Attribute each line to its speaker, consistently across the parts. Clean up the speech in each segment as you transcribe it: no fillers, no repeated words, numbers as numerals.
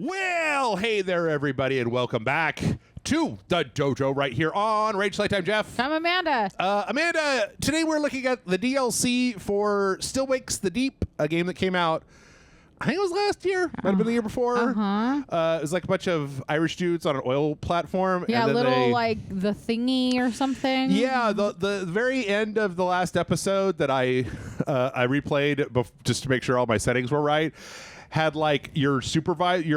Speaker 1: Well, hey there, everybody, and welcome back to the Dojo right here on Rage Playtime. Jeff.
Speaker 2: I'm Amanda.
Speaker 1: Amanda, today we're looking at the DLC for Still Wakes the Deep, a game that came out, I think it was last year, might have been the year before. It was like a bunch of Irish dudes on an oil platform.
Speaker 2: Yeah,
Speaker 1: and
Speaker 2: little like the thingy or something.
Speaker 1: Yeah, the very end of the last episode that I replayed just to make sure all my settings were right, had like your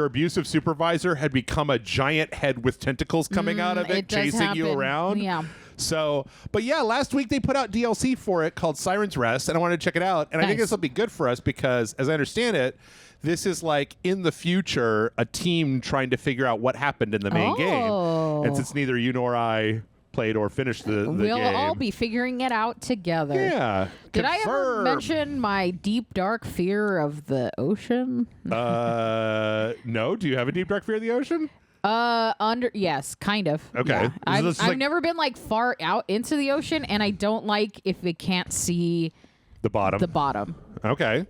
Speaker 1: abusive supervisor had become a giant head with tentacles coming out of it chasing you around.
Speaker 2: Yeah.
Speaker 1: So, but yeah, last week they put out DLC for it called Siren's Rest, and I wanted to check it out. And I think this will be good for us because, as I understand it, this is like in the future a team trying to figure out what happened in the main game. And since neither you nor I played or finished the game,
Speaker 2: we'll all be figuring it out together.
Speaker 1: Yeah.
Speaker 2: Did I ever mention my deep, dark fear of the ocean?
Speaker 1: No. Do you have a deep, dark fear of the ocean?
Speaker 2: Yes, kind of.
Speaker 1: Okay.
Speaker 2: Yeah. I've never been like far out into the ocean, and I don't like if it can't see
Speaker 1: the bottom. Okay.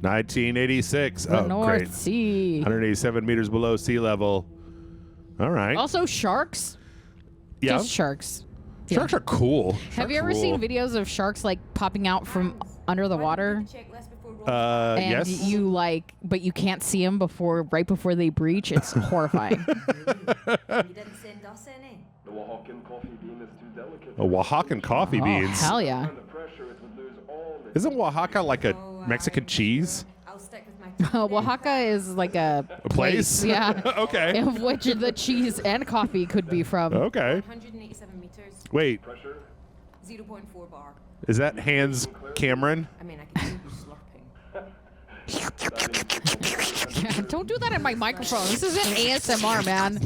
Speaker 1: 1986.
Speaker 2: The North Sea.
Speaker 1: 187 meters below sea level. All right.
Speaker 2: Also, sharks.
Speaker 1: Yeah.
Speaker 2: Just sharks.
Speaker 1: Sharks are cool.
Speaker 2: Have you ever seen videos of sharks like popping out from under the water? And
Speaker 1: yes.
Speaker 2: But you can't see them right before they breach. It's horrifying.
Speaker 3: You didn't send us any.
Speaker 4: The Oaxacan coffee bean is too delicate.
Speaker 1: Oaxacan coffee beans.
Speaker 2: Oh, hell yeah.
Speaker 4: Under pressure, it would lose all its
Speaker 1: Isn't Oaxaca like a Mexican cheese?
Speaker 3: I'll stick with my
Speaker 2: Oaxaca is like a
Speaker 1: place?
Speaker 2: Yeah.
Speaker 1: Okay.
Speaker 2: Of which the cheese and coffee could be from.
Speaker 1: Okay.
Speaker 3: 187 meters.
Speaker 1: Wait,
Speaker 4: pressure.
Speaker 3: 0.4 bar.
Speaker 1: is that Hans Cameron?
Speaker 3: I mean, I can do slurping.
Speaker 2: Don't do that in my microphone. This isn't ASMR, man.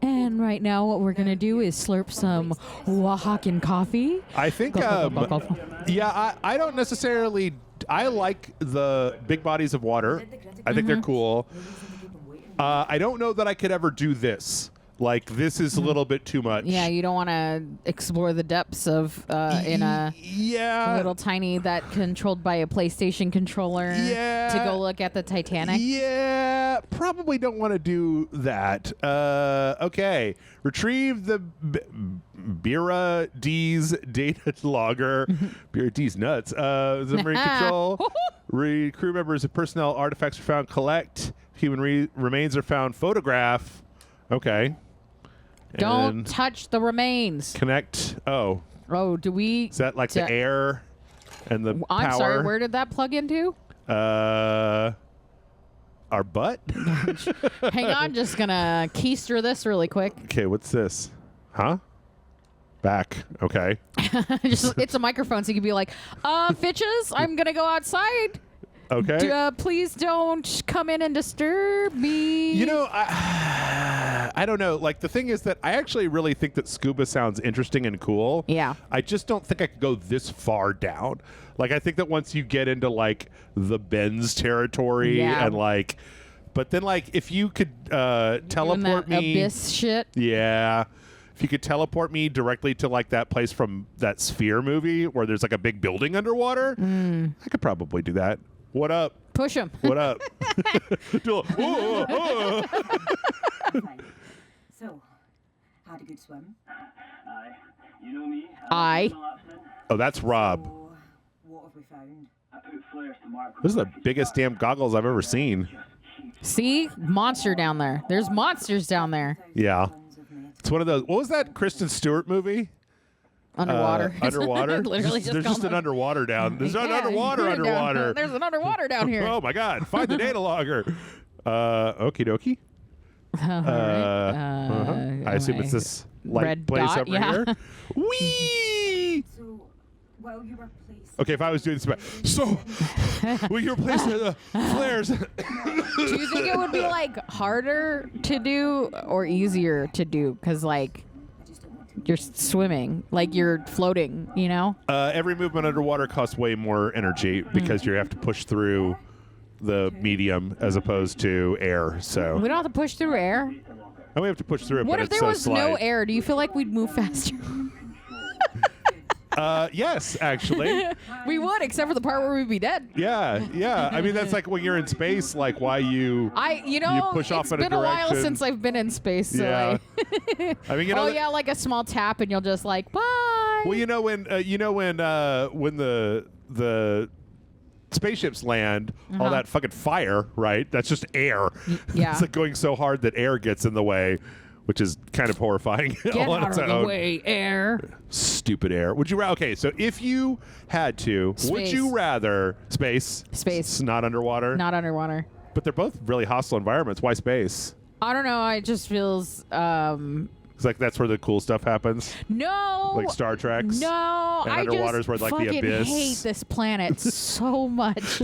Speaker 2: And right now, what we're gonna do is slurp some Oaxacan coffee.
Speaker 1: I think, yeah, I don't necessarily, I like the big bodies of water. I think they're cool. I don't know that I could ever do this. Like, this is a little bit too much.
Speaker 2: Yeah, you don't want to explore the depths of in a little tiny that controlled by a PlayStation controller.
Speaker 1: Yeah.
Speaker 2: To go look at the Titanic.
Speaker 1: Yeah, probably don't want to do that. Okay, retrieve the Bira D's data logger. Bira D's nuts. Submarine control. Crew members and personnel artifacts are found. Collect. Human remains are found. Photograph. Okay.
Speaker 2: Don't touch the remains.
Speaker 1: Connect. Oh.
Speaker 2: Oh, do we?
Speaker 1: Is that like the air and the power?
Speaker 2: I'm sorry, where did that plug into?
Speaker 1: Our butt?
Speaker 2: Hang on, just gonna keister this really quick.
Speaker 1: Okay, what's this? Huh? Back. Okay.
Speaker 2: It's a microphone, so you can be like, Fitches, I'm gonna go outside.
Speaker 1: Okay.
Speaker 2: Please don't come in and disturb me.
Speaker 1: You know, I don't know. Like, the thing is that I actually really think that scuba sounds interesting and cool.
Speaker 2: Yeah.
Speaker 1: I just don't think I could go this far down. Like, I think that once you get into, like, the Benz territory and, like, but then, like, if you could teleport me.
Speaker 2: Abyss shit.
Speaker 1: Yeah. If you could teleport me directly to, like, that place from that Sphere movie where there's, like, a big building underwater, I could probably do that. What up?
Speaker 2: Push him.
Speaker 1: What up?
Speaker 5: So, had a good swim.
Speaker 4: Aye. You know me.
Speaker 2: Aye.
Speaker 1: Oh, that's Rob.
Speaker 5: So, what have we found?
Speaker 4: I put flares to mark.
Speaker 1: Those are the biggest damn goggles I've ever seen.
Speaker 2: See? Monster down there. There's monsters down there.
Speaker 1: Yeah.
Speaker 5: Tons of metal.
Speaker 1: It's one of those. What was that Kristen Stewart movie?
Speaker 2: Underwater.
Speaker 1: Underwater?
Speaker 2: Literally
Speaker 1: There's just an underwater down. There's an
Speaker 2: Yeah,
Speaker 1: underwater.
Speaker 2: There's an underwater down here.
Speaker 1: Oh, my God. Find the data logger. Okie dokie. I assume it's this light
Speaker 2: red
Speaker 1: place
Speaker 2: dot,
Speaker 1: over
Speaker 2: yeah.
Speaker 1: here. Whee!
Speaker 5: So, while you were placed...
Speaker 1: Okay, if I was doing this, so will you replace the flares?
Speaker 2: Do you think it would be like harder to do or easier to do? Because like you're swimming, like you're floating, you know?
Speaker 1: Every movement underwater costs way more energy because you have to push through the medium as opposed to air. So
Speaker 2: We don't have to push through air.
Speaker 1: and we have to push through it.
Speaker 2: What
Speaker 1: but
Speaker 2: if
Speaker 1: it's
Speaker 2: there
Speaker 1: so
Speaker 2: was
Speaker 1: slight.
Speaker 2: no air? Do you feel like we'd move faster?
Speaker 1: Yes, actually.
Speaker 2: We would, except for the part where we'd be dead.
Speaker 1: Yeah. I mean, that's like when you're in space, like why you
Speaker 2: You
Speaker 1: push off
Speaker 2: it's
Speaker 1: in a
Speaker 2: been a while
Speaker 1: direction.
Speaker 2: since I've been in space. So
Speaker 1: Yeah. I mean, you know.
Speaker 2: oh yeah, like a small tap, and you'll just like bye.
Speaker 1: Well, when the spaceships land, all that fucking fire, right? That's just air.
Speaker 2: yeah.
Speaker 1: It's like going so hard that air gets in the way, which is kind of horrifying.
Speaker 2: Get
Speaker 1: all on
Speaker 2: out
Speaker 1: its
Speaker 2: of the
Speaker 1: own.
Speaker 2: way, air.
Speaker 1: Stupid air. Would you? Okay, so if you had to, would
Speaker 2: Space.
Speaker 1: you rather space?
Speaker 2: Space.
Speaker 1: It's not underwater.
Speaker 2: Not underwater.
Speaker 1: But they're both really hostile environments. Why space?
Speaker 2: I don't know. It just feels
Speaker 1: It's like that's where the cool stuff happens,
Speaker 2: no.
Speaker 1: like Star Trek's.
Speaker 2: No,
Speaker 1: And
Speaker 2: I
Speaker 1: underwater's
Speaker 2: just
Speaker 1: where, like, the
Speaker 2: fucking
Speaker 1: abyss.
Speaker 2: hate this planet so much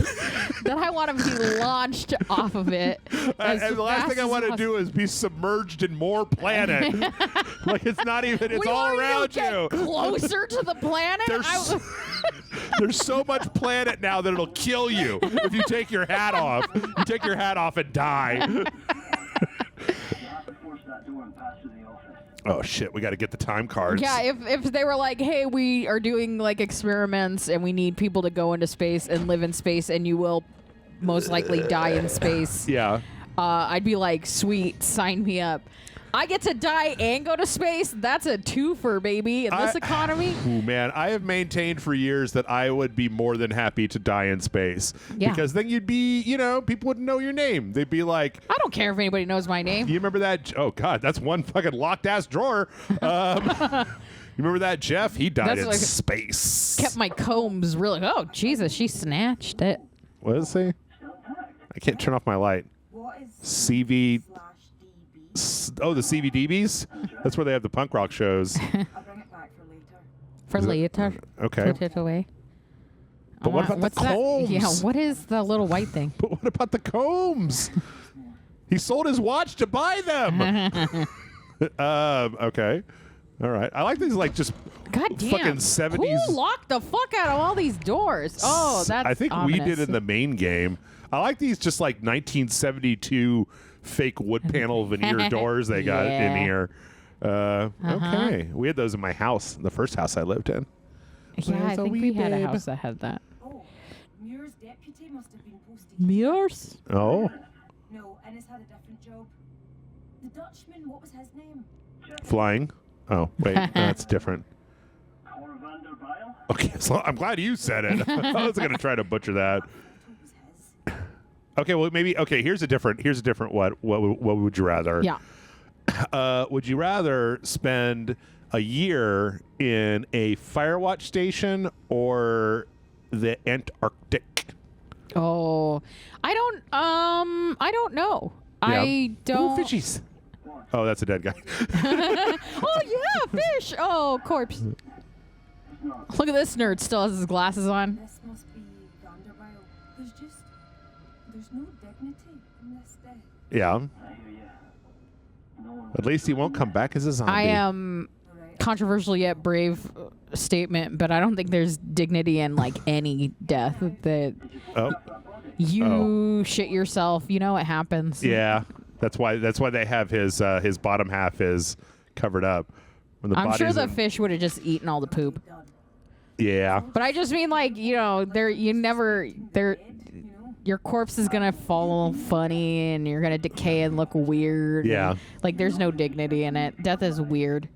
Speaker 2: that I want to be launched off of it.
Speaker 1: And the last thing I want to do is be submerged in more planet. Like it's not even. It's all around you.
Speaker 2: Closer to the planet.
Speaker 1: There's so much planet now that it'll kill you if you take your hat off. You take your hat off and die.
Speaker 4: You have to force that door and pass through the office.
Speaker 1: Oh shit! We got to get the time cards.
Speaker 2: Yeah, if they were like, hey, we are doing like experiments and we need people to go into space and live in space and you will most likely die in space.
Speaker 1: Yeah.
Speaker 2: I'd be like, sweet, sign me up. I get to die and go to space. That's a twofer, baby, in this economy.
Speaker 1: Ooh, man, I have maintained for years that I would be more than happy to die in space.
Speaker 2: Yeah.
Speaker 1: Because then you'd be, people wouldn't know your name. They'd be like,
Speaker 2: I don't care if anybody knows my name.
Speaker 1: you remember that? Oh, God, that's one fucking locked ass drawer. You remember that, Jeff? He died
Speaker 2: That's
Speaker 1: in
Speaker 2: like-
Speaker 1: space.
Speaker 2: Kept my combs really. Oh, Jesus, she snatched it.
Speaker 1: What does it say? I can't turn off my light.
Speaker 5: What is
Speaker 1: CV.
Speaker 5: /DB?
Speaker 1: Oh, the CVDBs? That's where they have the punk rock shows.
Speaker 5: I'll bring it back for later.
Speaker 2: For later.
Speaker 1: Okay.
Speaker 2: Put it away.
Speaker 1: But what about the
Speaker 2: What's that?
Speaker 1: combs?
Speaker 2: Yeah, what is the little white thing?
Speaker 1: But what about the combs? He sold his watch to buy them. Okay. All right. I like these, like, just
Speaker 2: God damn.
Speaker 1: fucking 70s.
Speaker 2: Who locked the fuck out of all these doors? Oh, that's
Speaker 1: I think
Speaker 2: ominous.
Speaker 1: we did in the main game. I like these just like 1972 fake wood panel veneer doors they got in
Speaker 2: Yeah.
Speaker 1: here. Okay. We had those in my house, the first house I lived in.
Speaker 2: Yeah, I
Speaker 1: Where's the
Speaker 2: think
Speaker 1: wee
Speaker 2: we had a
Speaker 1: babe?
Speaker 2: house that had that.
Speaker 5: Oh, Muir's deputy must have been posted.
Speaker 2: Mirrors?
Speaker 1: Oh.
Speaker 5: No, Ennis had a different job. The Dutchman, what was his name?
Speaker 1: Flying. Oh, wait. That's different.
Speaker 4: Corvander Bile?
Speaker 1: Okay, so I'm glad you said it. I was going to try to butcher that.
Speaker 5: It was his.
Speaker 1: Okay, well maybe here's a different what would you rather?
Speaker 2: Yeah.
Speaker 1: Would you rather spend a year in a Firewatch station or the Antarctic?
Speaker 2: Oh, I don't know.
Speaker 1: Yeah.
Speaker 2: I don't.
Speaker 1: Ooh, fishies. Oh, that's a dead guy.
Speaker 2: Oh yeah, fish. Oh, corpse. Look at this nerd. Still has his glasses on.
Speaker 5: This must be Vanderbilt. There's no dignity in this death.
Speaker 1: Yeah.
Speaker 4: I hear you. No one
Speaker 1: At least he won't come back as a zombie.
Speaker 2: I am
Speaker 5: Alright.
Speaker 2: controversial yet brave statement, but I don't think there's dignity in like any death that
Speaker 1: Oh,
Speaker 2: you shit yourself. You know it happens.
Speaker 1: yeah. That's why they have his bottom half is covered up. When the
Speaker 2: I'm sure
Speaker 1: body's
Speaker 2: the
Speaker 1: in-
Speaker 2: fish would have just eaten all the poop.
Speaker 5: Done.
Speaker 1: Yeah.
Speaker 2: But I just mean like, your corpse is gonna fall funny and you're gonna decay and look weird.
Speaker 1: Yeah.
Speaker 2: and, like there's no dignity in it. Death is weird.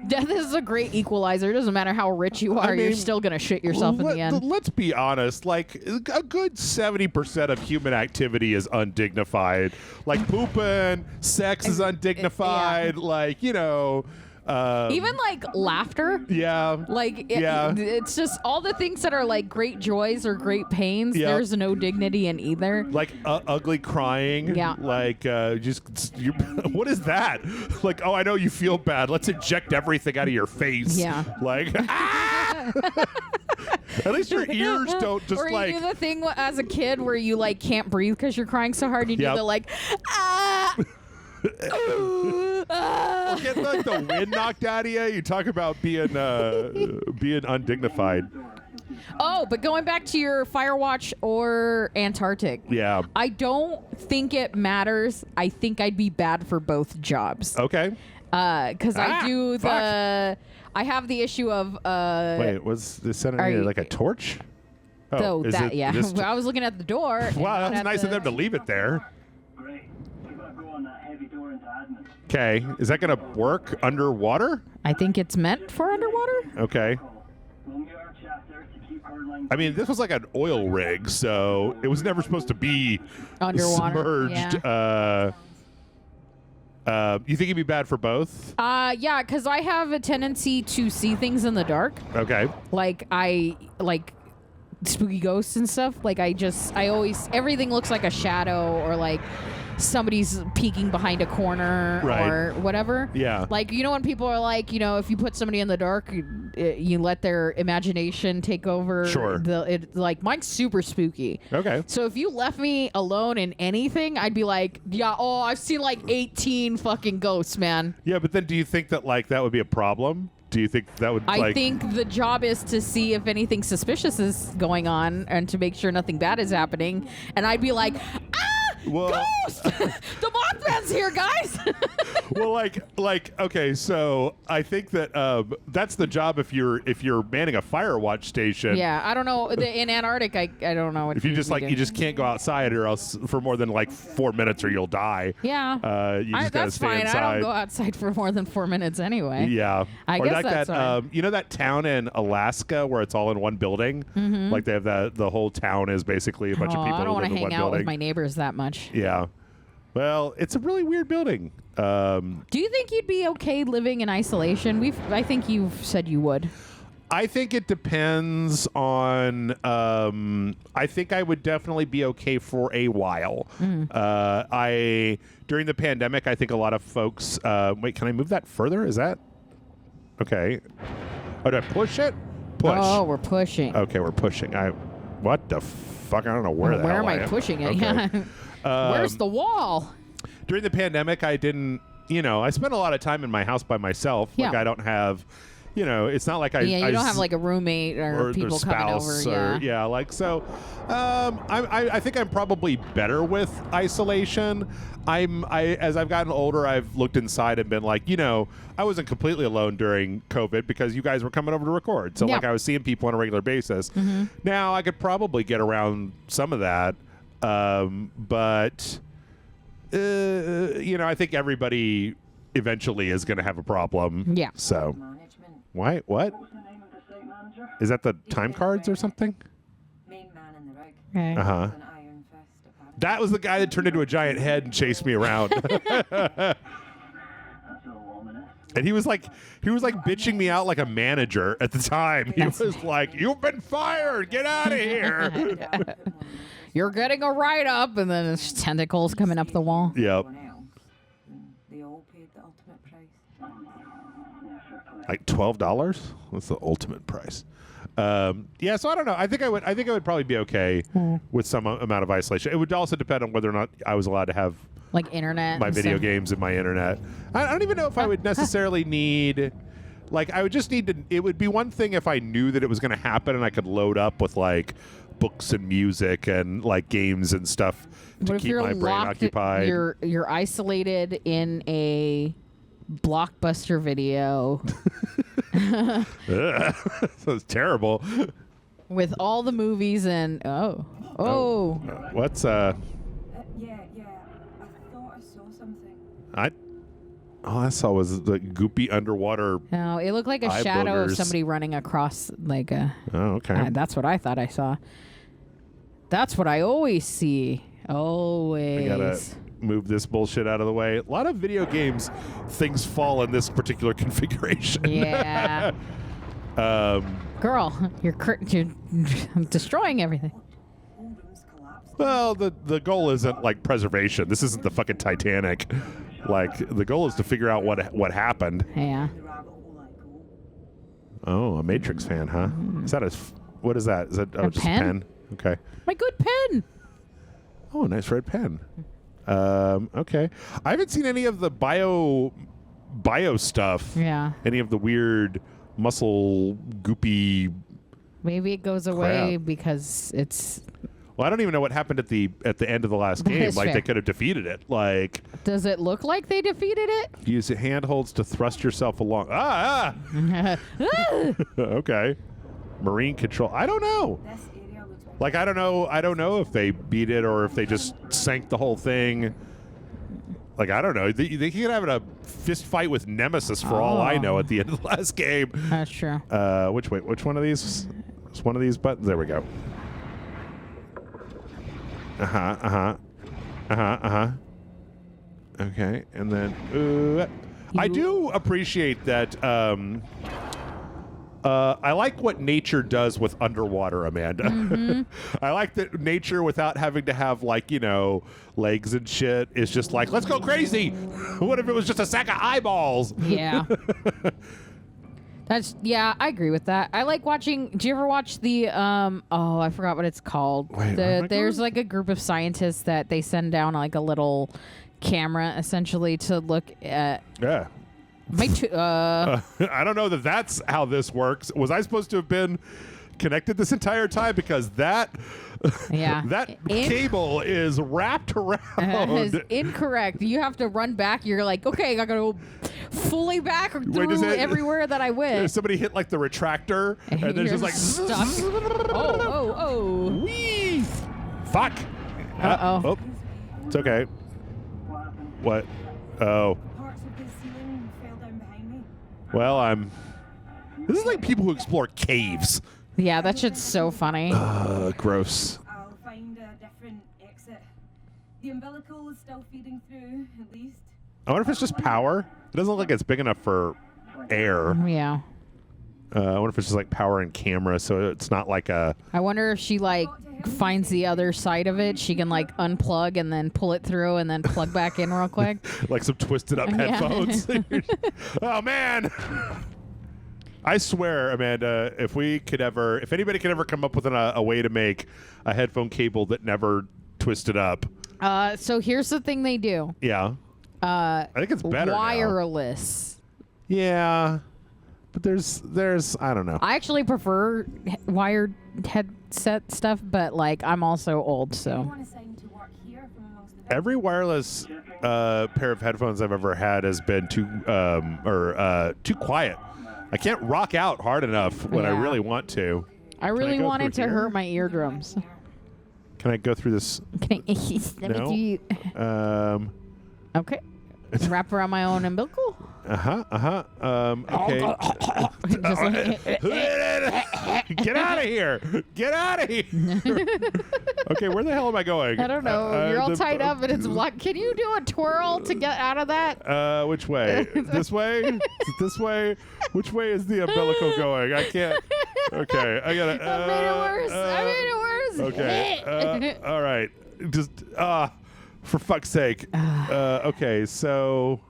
Speaker 2: Death is a great equalizer. It doesn't matter how rich you are, you're
Speaker 1: mean,
Speaker 2: still gonna shit yourself in the end.
Speaker 1: Let's be honest. Like a good 70% of human activity is undignified. Like pooping, sex is undignified. Like
Speaker 2: Even like laughter.
Speaker 1: yeah.
Speaker 2: Like
Speaker 1: Yeah.
Speaker 2: it's just all the things that are like great joys or great pains.
Speaker 1: Yep.
Speaker 2: There's no dignity in either.
Speaker 1: Like ugly crying.
Speaker 2: Yeah.
Speaker 1: Like what is that? Like, oh, I know you feel bad. Let's inject everything out of your face.
Speaker 2: Yeah.
Speaker 1: Like, at least your ears don't just
Speaker 2: or you
Speaker 1: like.
Speaker 2: do the thing as a kid where you like can't breathe because you're crying so hard. You
Speaker 1: Yep.
Speaker 2: do the like
Speaker 1: Get like the wind knocked out of you. You talk about being undignified.
Speaker 2: Oh, but going back to your Firewatch or Antarctic.
Speaker 1: Yeah.
Speaker 2: I don't think it matters. I think I'd be bad for both jobs.
Speaker 1: Okay.
Speaker 2: Because I do
Speaker 1: fuck.
Speaker 2: I have the issue of
Speaker 1: Wait, was the center
Speaker 2: are you-
Speaker 1: like a torch?
Speaker 2: so
Speaker 1: is
Speaker 2: that
Speaker 1: it
Speaker 2: yeah.
Speaker 1: just-
Speaker 2: I was looking at the door. and
Speaker 1: wow, that
Speaker 2: not
Speaker 1: was
Speaker 2: at
Speaker 1: nice
Speaker 2: the-
Speaker 1: of them to leave it there.
Speaker 4: Great. You gotta go on that heavy door into admin.
Speaker 1: Okay, is that gonna work underwater?
Speaker 2: I think it's meant for underwater.
Speaker 1: Okay.
Speaker 4: We'll mute our chatter to keep our line.
Speaker 1: I mean, this was like an oil rig, so it was never supposed to be
Speaker 2: Underwater,
Speaker 1: submerged. You think it'd be bad for both?
Speaker 2: Yeah, because I have a tendency to see things in the dark.
Speaker 1: Okay.
Speaker 2: Like spooky ghosts and stuff. Like I always everything looks like a shadow or like somebody's peeking behind a corner
Speaker 1: Right.
Speaker 2: or whatever.
Speaker 1: Yeah.
Speaker 2: Like, you know, when people are like, you know, if you put somebody in the dark, you let their imagination take over.
Speaker 1: Sure.
Speaker 2: Like mine's super spooky.
Speaker 1: Okay.
Speaker 2: So if you left me alone in anything, I'd be like, yeah, oh, I've seen like 18 fucking ghosts, man.
Speaker 1: Yeah, but then do you think that like that would be a problem? Do you think that would
Speaker 2: I
Speaker 1: like
Speaker 2: think the job is to see if anything suspicious is going on and to make sure nothing bad is happening. And I'd be like,
Speaker 1: well,
Speaker 2: ghost! The Mothman's here, guys!
Speaker 1: well, like okay, so I think that that's the job if you're manning a fire watch station.
Speaker 2: Yeah, I don't know. In Antarctic, I don't know what
Speaker 1: If you just
Speaker 2: usually
Speaker 1: like
Speaker 2: do.
Speaker 1: you just can't go outside or else for more than like 4 minutes or you'll die.
Speaker 2: Yeah.
Speaker 1: You just gotta
Speaker 2: that's
Speaker 1: stay
Speaker 2: fine.
Speaker 1: inside.
Speaker 2: I don't go outside for more than 4 minutes anyway.
Speaker 1: Yeah.
Speaker 2: I
Speaker 1: or
Speaker 2: guess
Speaker 1: like
Speaker 2: that's
Speaker 1: that
Speaker 2: fine.
Speaker 1: you know that town in Alaska where it's all in one building?
Speaker 2: Mm-hmm.
Speaker 1: Like they have the whole town is basically a bunch of people
Speaker 2: I don't
Speaker 1: who
Speaker 2: want
Speaker 1: live
Speaker 2: to
Speaker 1: in one
Speaker 2: hang out
Speaker 1: building.
Speaker 2: with my neighbors that much.
Speaker 1: Yeah. Well, it's a really weird building.
Speaker 2: Do you think you'd be okay living in isolation? I think you've said you would.
Speaker 1: I think it depends on. I think I would definitely be okay for a while. During the pandemic, I think a lot of folks. Wait, can I move that further? Is that okay? Oh, do I push it? Push.
Speaker 2: Oh, we're pushing.
Speaker 1: Okay, we're pushing. What the fuck? I don't know where the
Speaker 2: Where
Speaker 1: hell
Speaker 2: am I pushing it?
Speaker 1: Okay.
Speaker 2: Yeah. Where's the wall?
Speaker 1: During the pandemic, I didn't. I spent a lot of time in my house by myself. Like
Speaker 2: Yeah.
Speaker 1: I don't have. It's not like I.
Speaker 2: Yeah, you
Speaker 1: I
Speaker 2: don't
Speaker 1: s-
Speaker 2: have like a roommate or
Speaker 1: or
Speaker 2: people
Speaker 1: their
Speaker 2: coming over.
Speaker 1: spouse or
Speaker 2: Yeah.
Speaker 1: like so I think I'm probably better with isolation. As I've gotten older, I've looked inside and been like, I wasn't completely alone during COVID because you guys were coming over to record, so
Speaker 2: Yeah.
Speaker 1: like I was seeing people on a regular basis.
Speaker 2: Mm-hmm.
Speaker 1: Now I could probably get around some of that, but I think everybody eventually is going to have a problem.
Speaker 2: Yeah.
Speaker 1: So
Speaker 3: Management.
Speaker 1: why? What
Speaker 4: What's the name of the site manager?
Speaker 1: is that? The time cards or something?
Speaker 3: Main man in the rig.
Speaker 2: Okay.
Speaker 1: Uh huh.
Speaker 3: With an iron fist, apparently.
Speaker 1: That was the guy that turned into a giant head and chased me around.
Speaker 4: That's a little ominous.
Speaker 1: And he was like bitching me out like a manager at the time. He was like, "You've been fired. Get out of here."
Speaker 2: You're getting a write up, and then there's tentacles coming up the wall.
Speaker 1: Yep.
Speaker 3: Everyone else, they all paid the ultimate price.
Speaker 1: Like $12. What's the ultimate price? Yeah. So I don't know. I think I would probably be okay with some amount of isolation. It would also depend on whether or not I was allowed to have
Speaker 2: Like internet.
Speaker 1: my
Speaker 2: and
Speaker 1: video
Speaker 2: stuff.
Speaker 1: games and my internet. I don't even know if I would necessarily need. Like, I would just need to. It would be one thing if I knew that it was going to happen and I could load up with like books and music and like games and stuff to
Speaker 2: What if
Speaker 1: keep
Speaker 2: you're
Speaker 1: my brain
Speaker 2: locked?
Speaker 1: occupied.
Speaker 2: You're isolated in a Blockbuster video
Speaker 1: Ugh. Sounds terrible.
Speaker 2: with all the movies and
Speaker 1: What's
Speaker 5: Yeah, I thought I saw something.
Speaker 1: all I saw was the goopy underwater.
Speaker 2: no, it looked like a
Speaker 1: Eye
Speaker 2: shadow
Speaker 1: boogers.
Speaker 2: of somebody running across like a.
Speaker 1: Oh, okay.
Speaker 2: That's what I thought I saw. That's what I always see. Always.
Speaker 1: I gotta move this bullshit out of the way. A lot of video games, things fall in this particular configuration.
Speaker 2: Yeah. Girl, you're destroying everything.
Speaker 5: Whole room's collapsed.
Speaker 1: Well, the goal isn't like preservation. This isn't the fucking Titanic. Like the goal is to figure out what happened.
Speaker 2: Yeah.
Speaker 5: The rabbit hole I go.
Speaker 1: Oh, a Matrix fan, huh? Is that what is that? Is that
Speaker 2: A
Speaker 1: just
Speaker 2: pen?
Speaker 1: a pen? Okay.
Speaker 2: My good pen.
Speaker 1: Oh, nice red pen. Okay. I haven't seen any of the bio stuff.
Speaker 2: Yeah.
Speaker 1: Any of the weird muscle goopy.
Speaker 2: Maybe it goes away
Speaker 1: Crap.
Speaker 2: because it's.
Speaker 1: Well, I don't even know what happened at the end of the last
Speaker 2: That
Speaker 1: game.
Speaker 2: is
Speaker 1: Like
Speaker 2: fair.
Speaker 1: they could have defeated it. Like
Speaker 2: Does it look like they defeated it?
Speaker 1: Use the handholds to thrust yourself along. Okay. Marine control. I don't know.
Speaker 3: This area looks
Speaker 1: Like, I don't know if they beat it or if they just sank the whole thing. Like, I don't know. They could have a fist fight with Nemesis for all I know at the end of the last game.
Speaker 2: That's true.
Speaker 1: Which one of these? It's one of these buttons. There we go. Okay, and then I do appreciate that. I like what nature does with underwater, Amanda.
Speaker 2: Mm-hmm.
Speaker 1: I like that nature, without having to have, like, you know, legs and shit, is just like, let's go crazy. What if it was just a sack of eyeballs?
Speaker 2: Yeah. I agree with that. I like watching. Do you ever watch the I forgot what it's called.
Speaker 1: Wait, where am I
Speaker 2: There's
Speaker 1: going?
Speaker 2: like a group of scientists that they send down like a little camera essentially to look at
Speaker 1: Yeah. I don't know that that's how this works. Was I supposed to have been connected this entire time? Because that cable is wrapped around.
Speaker 2: is incorrect. You have to run back. You're like, okay, I gotta go fully back through everywhere that I went.
Speaker 1: Somebody hit like the retractor, and then
Speaker 2: You're
Speaker 1: it's just like
Speaker 2: stuck. Oh.
Speaker 1: Whee! Fuck.
Speaker 2: Uh-oh.
Speaker 1: It's okay. What? Oh.
Speaker 3: parts of the ceiling fell down behind me.
Speaker 1: Well, This is like people who explore caves.
Speaker 2: Yeah, that shit's so funny.
Speaker 1: Gross.
Speaker 3: I'll find a different exit. The umbilical is still feeding through, at least.
Speaker 1: I wonder if it's just power. It doesn't look like it's big enough for air.
Speaker 2: Yeah.
Speaker 1: I wonder if it's just like power and camera, so it's not like a.
Speaker 2: I wonder if she like finds the other side of it. She can like unplug and then pull it through and then plug back in real quick.
Speaker 1: Like some twisted up
Speaker 2: Yeah.
Speaker 1: headphones. Oh man. I swear, Amanda, if anybody could ever come up with a way to make a headphone cable that never twisted up.
Speaker 2: So here's the thing they do.
Speaker 1: Yeah. I think it's better now.
Speaker 2: Wireless.
Speaker 1: Yeah. But there's I don't know.
Speaker 2: I actually prefer wired headset stuff, but like I'm also old,
Speaker 3: I
Speaker 2: so.
Speaker 3: want a sign to work here from amongst the
Speaker 1: Every wireless pair of headphones I've ever had has been too quiet. I can't rock out hard enough when I
Speaker 2: Yeah.
Speaker 1: really want to.
Speaker 2: I really
Speaker 1: go
Speaker 2: wanted
Speaker 1: through
Speaker 2: to
Speaker 1: here?
Speaker 2: hurt my eardrums.
Speaker 1: Can I go through this?
Speaker 2: Can I, let
Speaker 1: No.
Speaker 2: me do Okay. Wrap around my own umbilical.
Speaker 1: Okay.
Speaker 2: Just like,
Speaker 1: Get out of here! Get out of here! Okay, where the hell am I going?
Speaker 2: I don't know. You're all tied up and it's locked. Can you do a twirl to get out of that?
Speaker 1: Which way? This way? Is it this way? Which way is the umbilical going? I can't. Okay, I gotta.
Speaker 2: I made it worse. I made it worse.
Speaker 1: Okay. All right. Just for fuck's sake. Okay, so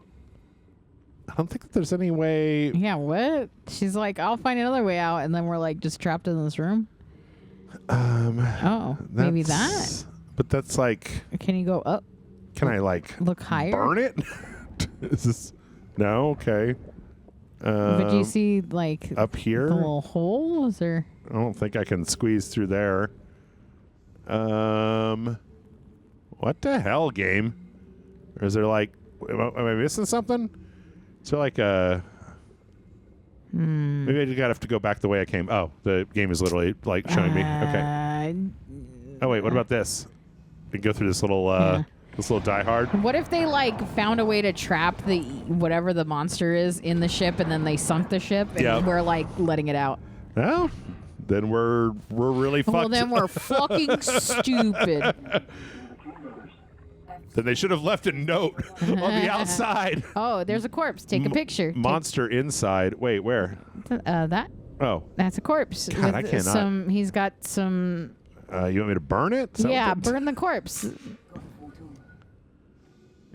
Speaker 1: I don't think that there's any way.
Speaker 2: Yeah, what? She's like, I'll find another way out, and then we're like just trapped in this room. Maybe that.
Speaker 1: That's- But that's like,
Speaker 2: Can you go up?
Speaker 1: can I like
Speaker 2: Look higher.
Speaker 1: burn it? Is this? No. Okay.
Speaker 2: But do you see like
Speaker 1: Up here?
Speaker 2: the little holes or?
Speaker 1: I don't think I can squeeze through there. What the hell, game? Or is there like, am I missing something? Is there like a? Maybe I just gotta have to go back the way I came. Oh, the game is literally like showing me. Okay. Oh wait, what about this? We can go through this little this little Die Hard.
Speaker 2: What if they like found a way to trap the whatever the monster is in the ship, and then they sunk the ship, and
Speaker 1: Yeah.
Speaker 2: we're like letting it out?
Speaker 1: Well, then we're really fucked.
Speaker 2: Well, then we're fucking stupid.
Speaker 1: Then they should have left a note on the outside.
Speaker 2: Oh, there's a corpse. Take a picture.
Speaker 1: Monster inside. Wait, where?
Speaker 2: That's a corpse.
Speaker 1: God, I cannot.
Speaker 2: He's got some.
Speaker 1: You want me to burn it? Is that
Speaker 2: Yeah,
Speaker 1: what that-
Speaker 2: burn the corpse.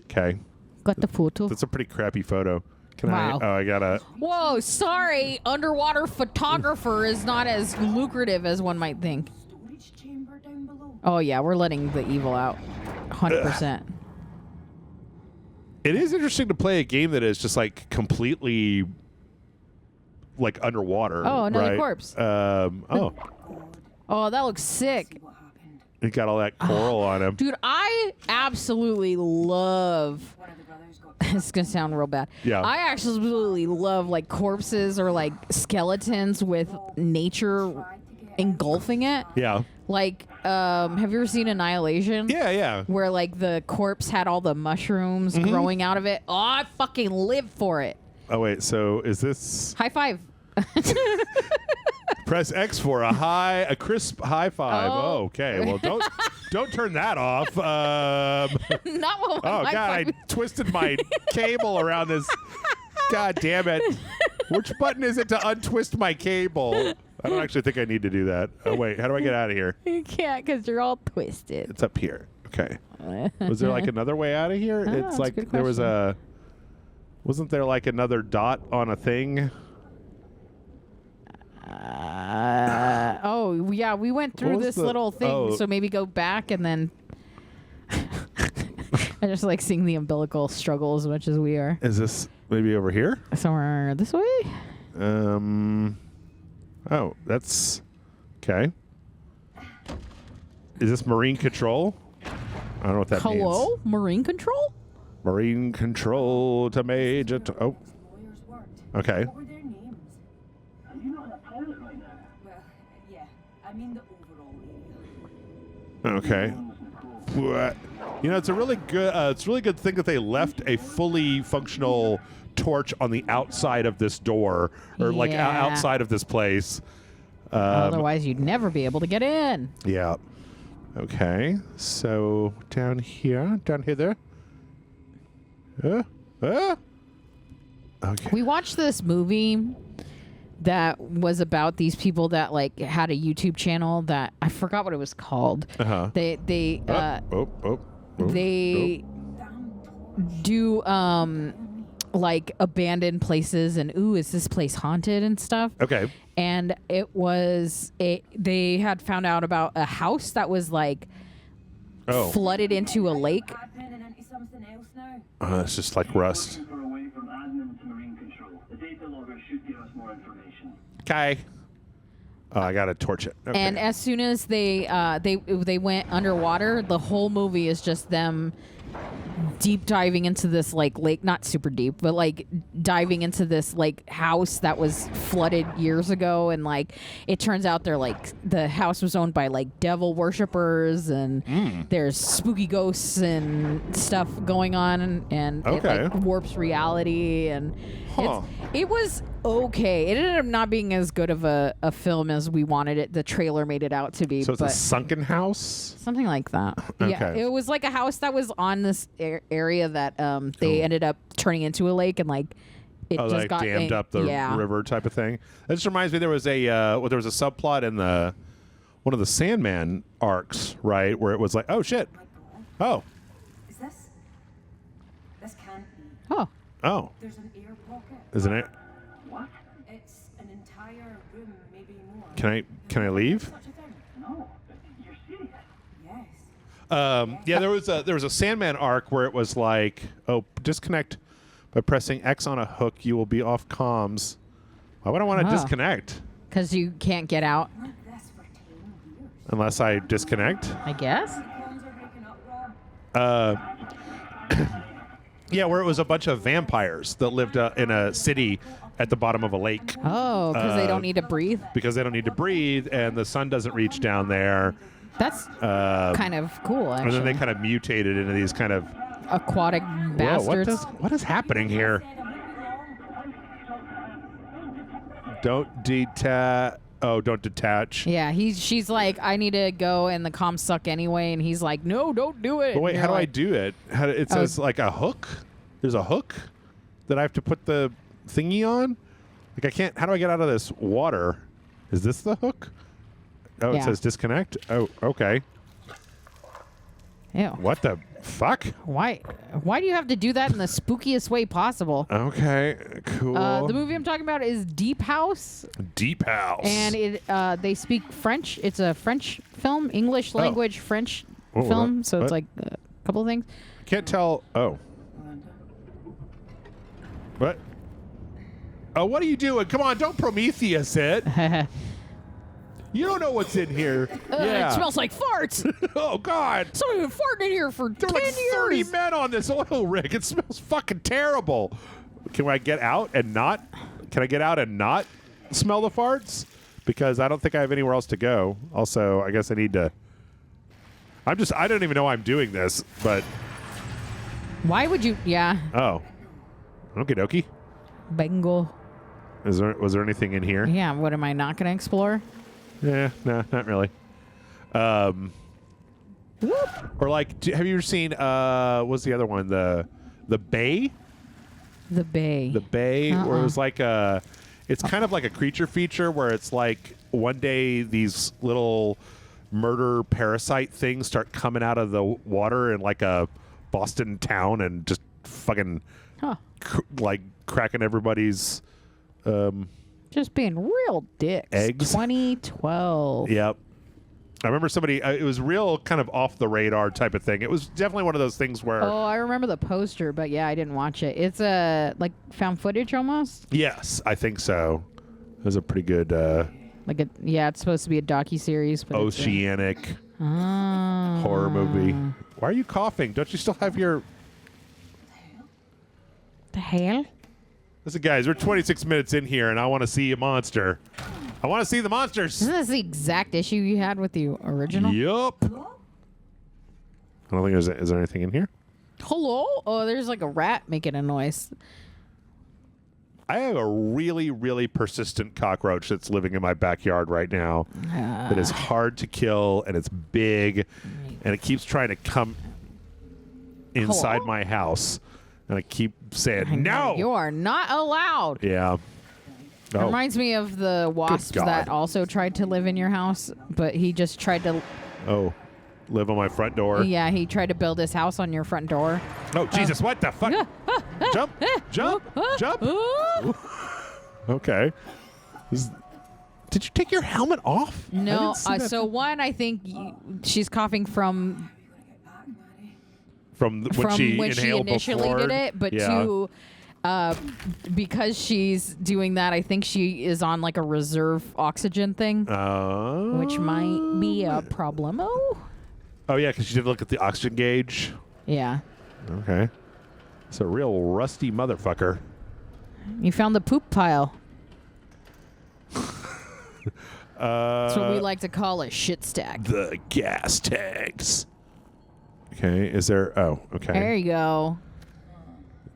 Speaker 1: Okay.
Speaker 2: Got the photo.
Speaker 1: That's a pretty crappy photo. Can
Speaker 2: Wow.
Speaker 1: I gotta.
Speaker 2: Whoa, sorry. Underwater photographer is not as lucrative as one might think.
Speaker 3: storage chamber down below.
Speaker 2: Oh yeah, we're letting the evil out. 100%.
Speaker 1: It is interesting to play a game that is just like completely like underwater.
Speaker 2: Oh, another
Speaker 1: right?
Speaker 2: corpse.
Speaker 1: Oh,
Speaker 2: Oh, that looks sick.
Speaker 3: What happened?
Speaker 1: He got all that coral on him.
Speaker 2: Dude, I absolutely love.
Speaker 3: One of the brothers got
Speaker 2: It's gonna sound real bad.
Speaker 1: Yeah.
Speaker 2: I absolutely love like corpses or like skeletons with nature engulfing it.
Speaker 1: Yeah.
Speaker 2: Like, have you ever seen Annihilation?
Speaker 1: Yeah, yeah.
Speaker 2: Where like the corpse had all the mushrooms growing out of it. Oh, I fucking live for it.
Speaker 1: Oh, wait. So is this...
Speaker 2: High five.
Speaker 1: Press X for a crisp high five.
Speaker 2: Oh.
Speaker 1: Oh, okay. Well, don't turn that off.
Speaker 2: Not what
Speaker 1: Oh,
Speaker 2: high
Speaker 1: God. I
Speaker 2: five.
Speaker 1: twisted my cable around this. God damn it. Which button is it to untwist my cable? I don't actually think I need to do that. Oh, wait. How do I get out of here?
Speaker 2: You can't because you're all twisted.
Speaker 1: It's up here. Okay. Was there like another way out of here?
Speaker 2: Oh,
Speaker 1: It's
Speaker 2: that's a
Speaker 1: like
Speaker 2: good
Speaker 1: there was
Speaker 2: question.
Speaker 1: wasn't there like another dot on a thing?
Speaker 2: Oh, yeah, we went through
Speaker 1: was
Speaker 2: this
Speaker 1: the-
Speaker 2: little thing,
Speaker 1: oh.
Speaker 2: so maybe go back and then. I just like seeing the umbilical struggle as much as we are.
Speaker 1: Is this maybe over here?
Speaker 2: Somewhere this way?
Speaker 1: Oh, that's okay. Is this marine control? I don't know what that means.
Speaker 2: Hello? Marine control?
Speaker 1: Marine control to major. Oh,
Speaker 3: lawyers worked.
Speaker 1: okay.
Speaker 3: What were their names?
Speaker 4: Are you not in a pilot right now?
Speaker 3: Well, yeah. I mean the overall area.
Speaker 1: Okay. What? You know, it's a really good thing that they left a fully functional torch on the outside of this door, or like
Speaker 2: Yeah.
Speaker 1: outside of this place.
Speaker 2: Otherwise, you'd never be able to get in.
Speaker 1: Yeah. Okay. So down here. Okay.
Speaker 2: We watched this movie that was about these people that like had a YouTube channel that I forgot what it was called.
Speaker 1: Uh-huh.
Speaker 2: They they do like abandoned places and ooh, is this place haunted and stuff.
Speaker 1: Okay.
Speaker 2: And they had found out about a house that was like
Speaker 1: Oh.
Speaker 2: flooded into a lake.
Speaker 3: Admin and into something else now.
Speaker 1: It's just like rust.
Speaker 4: We're away from admin to marine control. The data logger should give us more information.
Speaker 1: Okay. Oh, I gotta torch it. Okay.
Speaker 2: And as soon as they went underwater, the whole movie is just them deep diving into this like lake, not super deep, but like diving into this like house that was flooded years ago, and like it turns out they're like the house was owned by like devil worshippers, and there's spooky ghosts and stuff going on, and it
Speaker 1: Okay.
Speaker 2: like warps reality, and
Speaker 1: Huh.
Speaker 2: it was okay. It ended up not being as good of a film as we wanted it. The trailer made it out to be.
Speaker 1: So it's
Speaker 2: but
Speaker 1: a sunken house?
Speaker 2: something like that. Yeah,
Speaker 1: Okay.
Speaker 2: it was like a house that was on this area that they ended up turning into a lake, and like it just
Speaker 1: Like
Speaker 2: got
Speaker 1: dammed up the
Speaker 2: yeah.
Speaker 1: river type of thing. That just reminds me there was a subplot in one of the Sandman arcs, right, where it was like, oh shit. Oh.
Speaker 3: Is this? This can't be.
Speaker 2: Oh,
Speaker 1: Oh.
Speaker 3: There's an air pocket.
Speaker 1: Isn't it?
Speaker 4: What?
Speaker 3: It's an entire room, maybe more.
Speaker 1: Can I leave?
Speaker 3: Such a thing?
Speaker 4: No. You're serious?
Speaker 3: Yes.
Speaker 1: Yeah, there was a Sandman arc where it was like, oh, disconnect by pressing X on a hook, you will be off comms. Why would I want to
Speaker 2: Oh.
Speaker 1: disconnect
Speaker 2: because you can't get out.
Speaker 3: Like this for 10 years.
Speaker 1: unless I disconnect?
Speaker 2: I guess.
Speaker 3: Phones are breaking up, Rob.
Speaker 1: Yeah, where it was a bunch of vampires that lived in a city at the bottom of a lake
Speaker 2: Oh, because they don't need to breathe.
Speaker 1: because they don't need to breathe and the sun doesn't reach down there.
Speaker 2: That's kind of cool,
Speaker 1: And
Speaker 2: actually.
Speaker 1: then they kind of mutated into these kind of
Speaker 2: Aquatic
Speaker 1: whoa,
Speaker 2: bastards.
Speaker 1: what is happening here? Don't detach.
Speaker 2: Yeah, she's like, I need to go, and the comms suck anyway, and he's like, no, don't do it.
Speaker 1: But wait,
Speaker 2: And
Speaker 1: how do
Speaker 2: you're
Speaker 1: I
Speaker 2: like,
Speaker 1: do it? It says like a hook. There's a hook that I have to put the thingy on. Like I can't. How do I get out of this water? Is this the hook? Oh,
Speaker 2: Yeah.
Speaker 1: it says disconnect. Oh, okay.
Speaker 2: Ew.
Speaker 1: What the fuck?
Speaker 2: Why do you have to do that in the spookiest way possible?
Speaker 1: Okay, cool.
Speaker 2: The movie I'm talking about is Deep House,
Speaker 1: Deep House.
Speaker 2: and they speak French. It's a French film, English language French
Speaker 1: Oh,
Speaker 2: film.
Speaker 1: that-
Speaker 2: So it's
Speaker 1: what?
Speaker 2: like a couple of things.
Speaker 1: Can't tell. Oh. What? Oh, what are you doing? Come on, don't Prometheus it. You don't know what's in here. Yeah.
Speaker 2: It smells like farts.
Speaker 1: Oh, God.
Speaker 2: Somebody been farting in here for
Speaker 1: There
Speaker 2: 10
Speaker 1: are like 30
Speaker 2: years.
Speaker 1: men on this oil rig. It smells fucking terrible. Can I get out and not? Can I get out and not smell the farts? Because I don't think I have anywhere else to go. Also, I guess I need to. I don't even know why I'm doing this, but.
Speaker 2: Why would you? Yeah.
Speaker 1: Oh. Okie dokie.
Speaker 2: Bengal.
Speaker 1: Was there anything in here?
Speaker 2: Yeah. What am I not going to explore?
Speaker 1: Yeah, no, not really. Or like, have you ever seen what's the other one? The Bay?
Speaker 2: The Bay.
Speaker 1: The Bay, where it was like it's kind of like a creature feature where it's like one day these little murder parasite things start coming out of the water in like a Boston town and just fucking like cracking everybody's
Speaker 2: just being real dicks.
Speaker 1: Eggs.
Speaker 2: 2012.
Speaker 1: Yep. I remember somebody, it was real kind of off the radar type of thing. It was definitely one of those things where.
Speaker 2: Oh, I remember the poster, but yeah, I didn't watch it. It's like found footage almost.
Speaker 1: Yes, I think so. It was a pretty good
Speaker 2: It's supposed to be a docuseries. But
Speaker 1: oceanic
Speaker 2: it's
Speaker 1: horror movie. Why are you coughing? Don't you still have your.
Speaker 2: the hell?
Speaker 1: Listen, guys, we're 26 minutes in here, and I want to see a monster. I want to see the monsters.
Speaker 2: Isn't this the exact issue you had with the original?
Speaker 1: Yup. I don't think is there anything in here?
Speaker 2: Hello? Oh, there's like a rat making a noise.
Speaker 1: I have a really, really persistent cockroach that's living in my backyard right now. That is hard to kill, and it's big, and it keeps trying to come inside my house. And I keep saying, no!
Speaker 2: You are not allowed.
Speaker 1: Yeah. Oh.
Speaker 2: Reminds me of the wasp
Speaker 1: God.
Speaker 2: that also tried to live in your house, but he just tried to.
Speaker 1: Oh. Live on my front door.
Speaker 2: Yeah, he tried to build his house on your front door.
Speaker 1: Oh, Jesus, what the fuck? Jump, jump, jump. Okay. Did you take your helmet off?
Speaker 2: No,
Speaker 1: I didn't see that.
Speaker 2: so one, I think she's coughing from
Speaker 1: when she inhaled
Speaker 2: initially
Speaker 1: before.
Speaker 2: did it, but
Speaker 1: Yeah.
Speaker 2: two, because she's doing that, I think she is on like a reserve oxygen thing, which might be a problemo.
Speaker 1: Oh, yeah, because she did look at the oxygen gauge.
Speaker 2: Yeah.
Speaker 1: Okay. It's a real rusty motherfucker.
Speaker 2: You found the poop pile. That's what we like to call a shit stack.
Speaker 1: The gas tanks. Okay, is there... Oh, okay.
Speaker 2: There you go.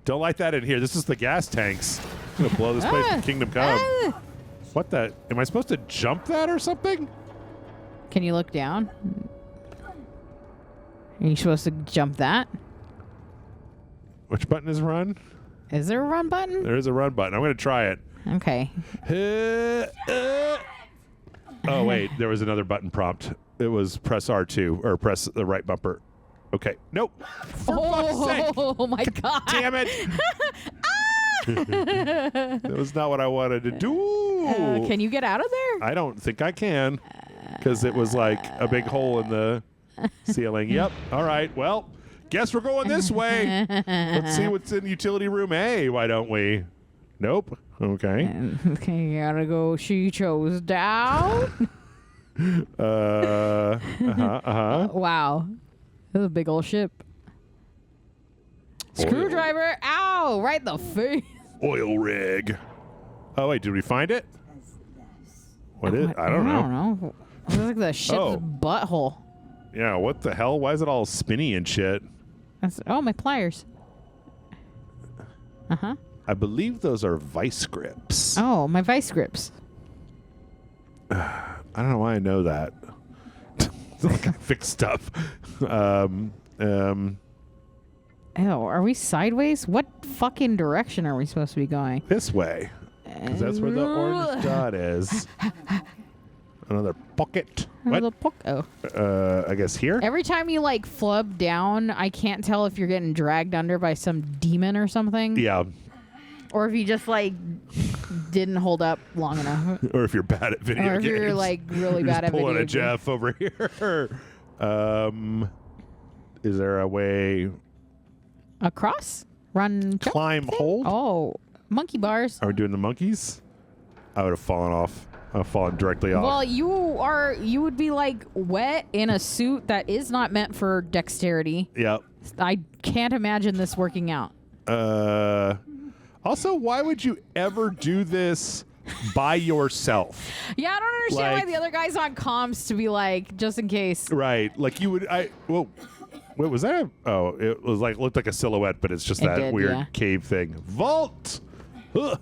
Speaker 1: Don't light that in here. This is the gas tanks. I'm going to blow this place to Kingdom Come. What the... Am I supposed to jump that or something?
Speaker 2: Can you look down? Are you supposed to jump that?
Speaker 1: Which button is run?
Speaker 2: Is there a run button?
Speaker 1: There is a run button. I'm going to try it.
Speaker 2: Okay.
Speaker 1: Oh, wait. There was another button prompt. It was press R2 or press the right bumper. Okay. Nope. For fuck's sake.
Speaker 2: Oh my god.
Speaker 1: Damn it. That was not what I wanted to do.
Speaker 2: Can you get out of there?
Speaker 1: I don't think I can because it was like a big hole in the ceiling. Yep. All right. Well, guess we're going this way. Let's see what's in utility room A. Why don't we? Nope. Okay.
Speaker 2: Okay, you gotta go. She chose down. Wow. This is a big old ship. Screwdriver. Ow! Right in the face.
Speaker 1: Oil rig. Oh, wait. Did we find it? What is? I don't
Speaker 2: I
Speaker 1: know.
Speaker 2: don't know. It's like the ship's butthole.
Speaker 1: Yeah. What the hell? Why is it all spinny and shit?
Speaker 2: My pliers. Uh-huh.
Speaker 1: I believe those are vice grips.
Speaker 2: Oh, my vice grips.
Speaker 1: I don't know why I know that. Like I fix stuff.
Speaker 2: Ew, are we sideways? What fucking direction are we supposed to be going?
Speaker 1: This way. Because that's where the orange dot is. Another pocket. What? I guess here?
Speaker 2: Every time you like flub down, I can't tell if you're getting dragged under by some demon or something.
Speaker 1: Yeah.
Speaker 2: Or if you just like didn't hold up long enough.
Speaker 1: Or if you're bad at video
Speaker 2: Or if
Speaker 1: games.
Speaker 2: you're like really bad at video
Speaker 1: pulling a
Speaker 2: games.
Speaker 1: Jeff over here. Is there a way?
Speaker 2: Across? Run.
Speaker 1: Climb
Speaker 2: thing?
Speaker 1: hold?
Speaker 2: Oh, monkey bars.
Speaker 1: Are we doing the monkeys? I would have fallen off. I'm falling directly off.
Speaker 2: Well, you would be like wet in a suit that is not meant for dexterity.
Speaker 1: Yep.
Speaker 2: I can't imagine this working out.
Speaker 1: Also, why would you ever do this by yourself?
Speaker 2: Yeah, I don't understand
Speaker 1: Like-
Speaker 2: why the other guy's on comms to be like, just in case.
Speaker 1: Right. Like you would. Well, what was that? Oh, it was like looked like a silhouette, but it's just
Speaker 2: It
Speaker 1: that
Speaker 2: did,
Speaker 1: weird
Speaker 2: yeah.
Speaker 1: cave thing. Vault. Ugh.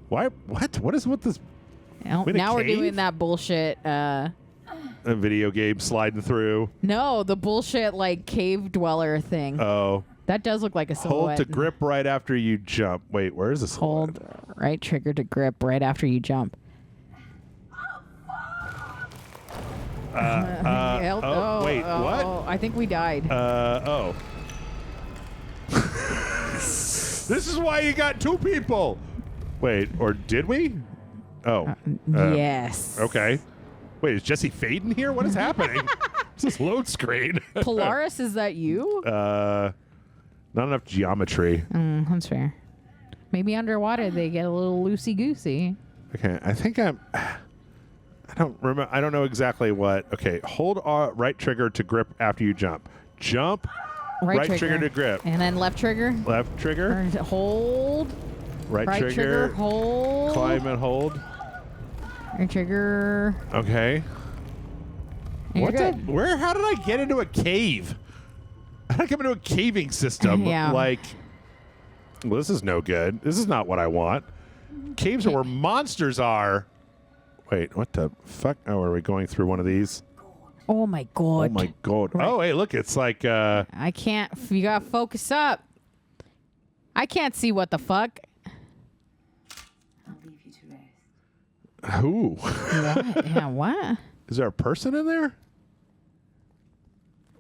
Speaker 1: Why? What? What is with this?
Speaker 2: Now
Speaker 1: In a
Speaker 2: we're
Speaker 1: cave?
Speaker 2: doing that bullshit.
Speaker 1: A video game sliding through.
Speaker 2: No, the bullshit like cave dweller thing.
Speaker 1: Oh.
Speaker 2: That does look like a silhouette.
Speaker 1: Hold to grip right after you jump. Wait, where is this?
Speaker 2: Hold right trigger to grip right after you jump.
Speaker 1: Wait, what?
Speaker 2: Oh, I think we died.
Speaker 1: Oh. This is why you got two people. Wait, or did we? Oh.
Speaker 2: Yes.
Speaker 1: Okay. Wait, is Jesse Faden here? What is happening? It's this load screen.
Speaker 2: Polaris, is that you?
Speaker 1: Not enough geometry.
Speaker 2: That's fair. Maybe underwater they get a little loosey goosey.
Speaker 1: Okay, I think I don't remember. I don't know exactly what. Okay, hold right trigger to grip after you jump. Jump. Right trigger to grip.
Speaker 2: And then left trigger.
Speaker 1: Left trigger.
Speaker 2: Or hold.
Speaker 1: Right
Speaker 2: Right trigger. Hold.
Speaker 1: Climb and hold.
Speaker 2: Right trigger.
Speaker 1: Okay.
Speaker 2: And
Speaker 1: What
Speaker 2: you're
Speaker 1: the?
Speaker 2: good.
Speaker 1: Where? How did I get into a cave? How did I come into a caving system?
Speaker 2: Yeah.
Speaker 1: Like, well, this is no good. This is not what I want. Caves are where monsters are. Wait, what the fuck? Oh, are we going through one of these?
Speaker 2: Oh my god.
Speaker 1: Oh my god.
Speaker 2: Right.
Speaker 1: Oh, hey, look, it's like
Speaker 2: I can't. You gotta focus up. I can't see what the fuck.
Speaker 3: I'll leave you to rest.
Speaker 1: who?
Speaker 2: What? Yeah, what?
Speaker 1: Is there a person in there?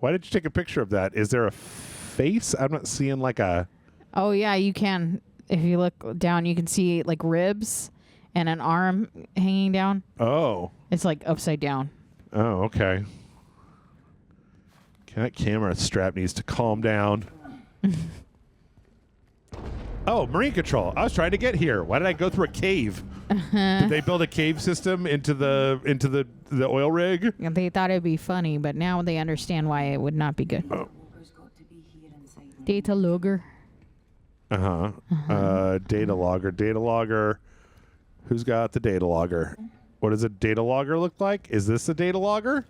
Speaker 1: Why did you take a picture of that? Is there a face? I'm not seeing like a...
Speaker 2: Oh yeah, you can. If you look down, you can see like ribs and an arm hanging down.
Speaker 1: Oh.
Speaker 2: It's like upside down.
Speaker 1: Oh, okay. That camera strap needs to calm down. Oh, marine control. I was trying to get here. Why did I go through a cave? Did they build a cave system into the oil rig?
Speaker 2: And they thought it'd be funny, but now they understand why it would not be good.
Speaker 1: Oh.
Speaker 3: Ogre's got to be here inside.
Speaker 2: Data logger.
Speaker 1: Data logger. Data logger. Who's got the data logger? What does a data logger look like? Is this a data logger?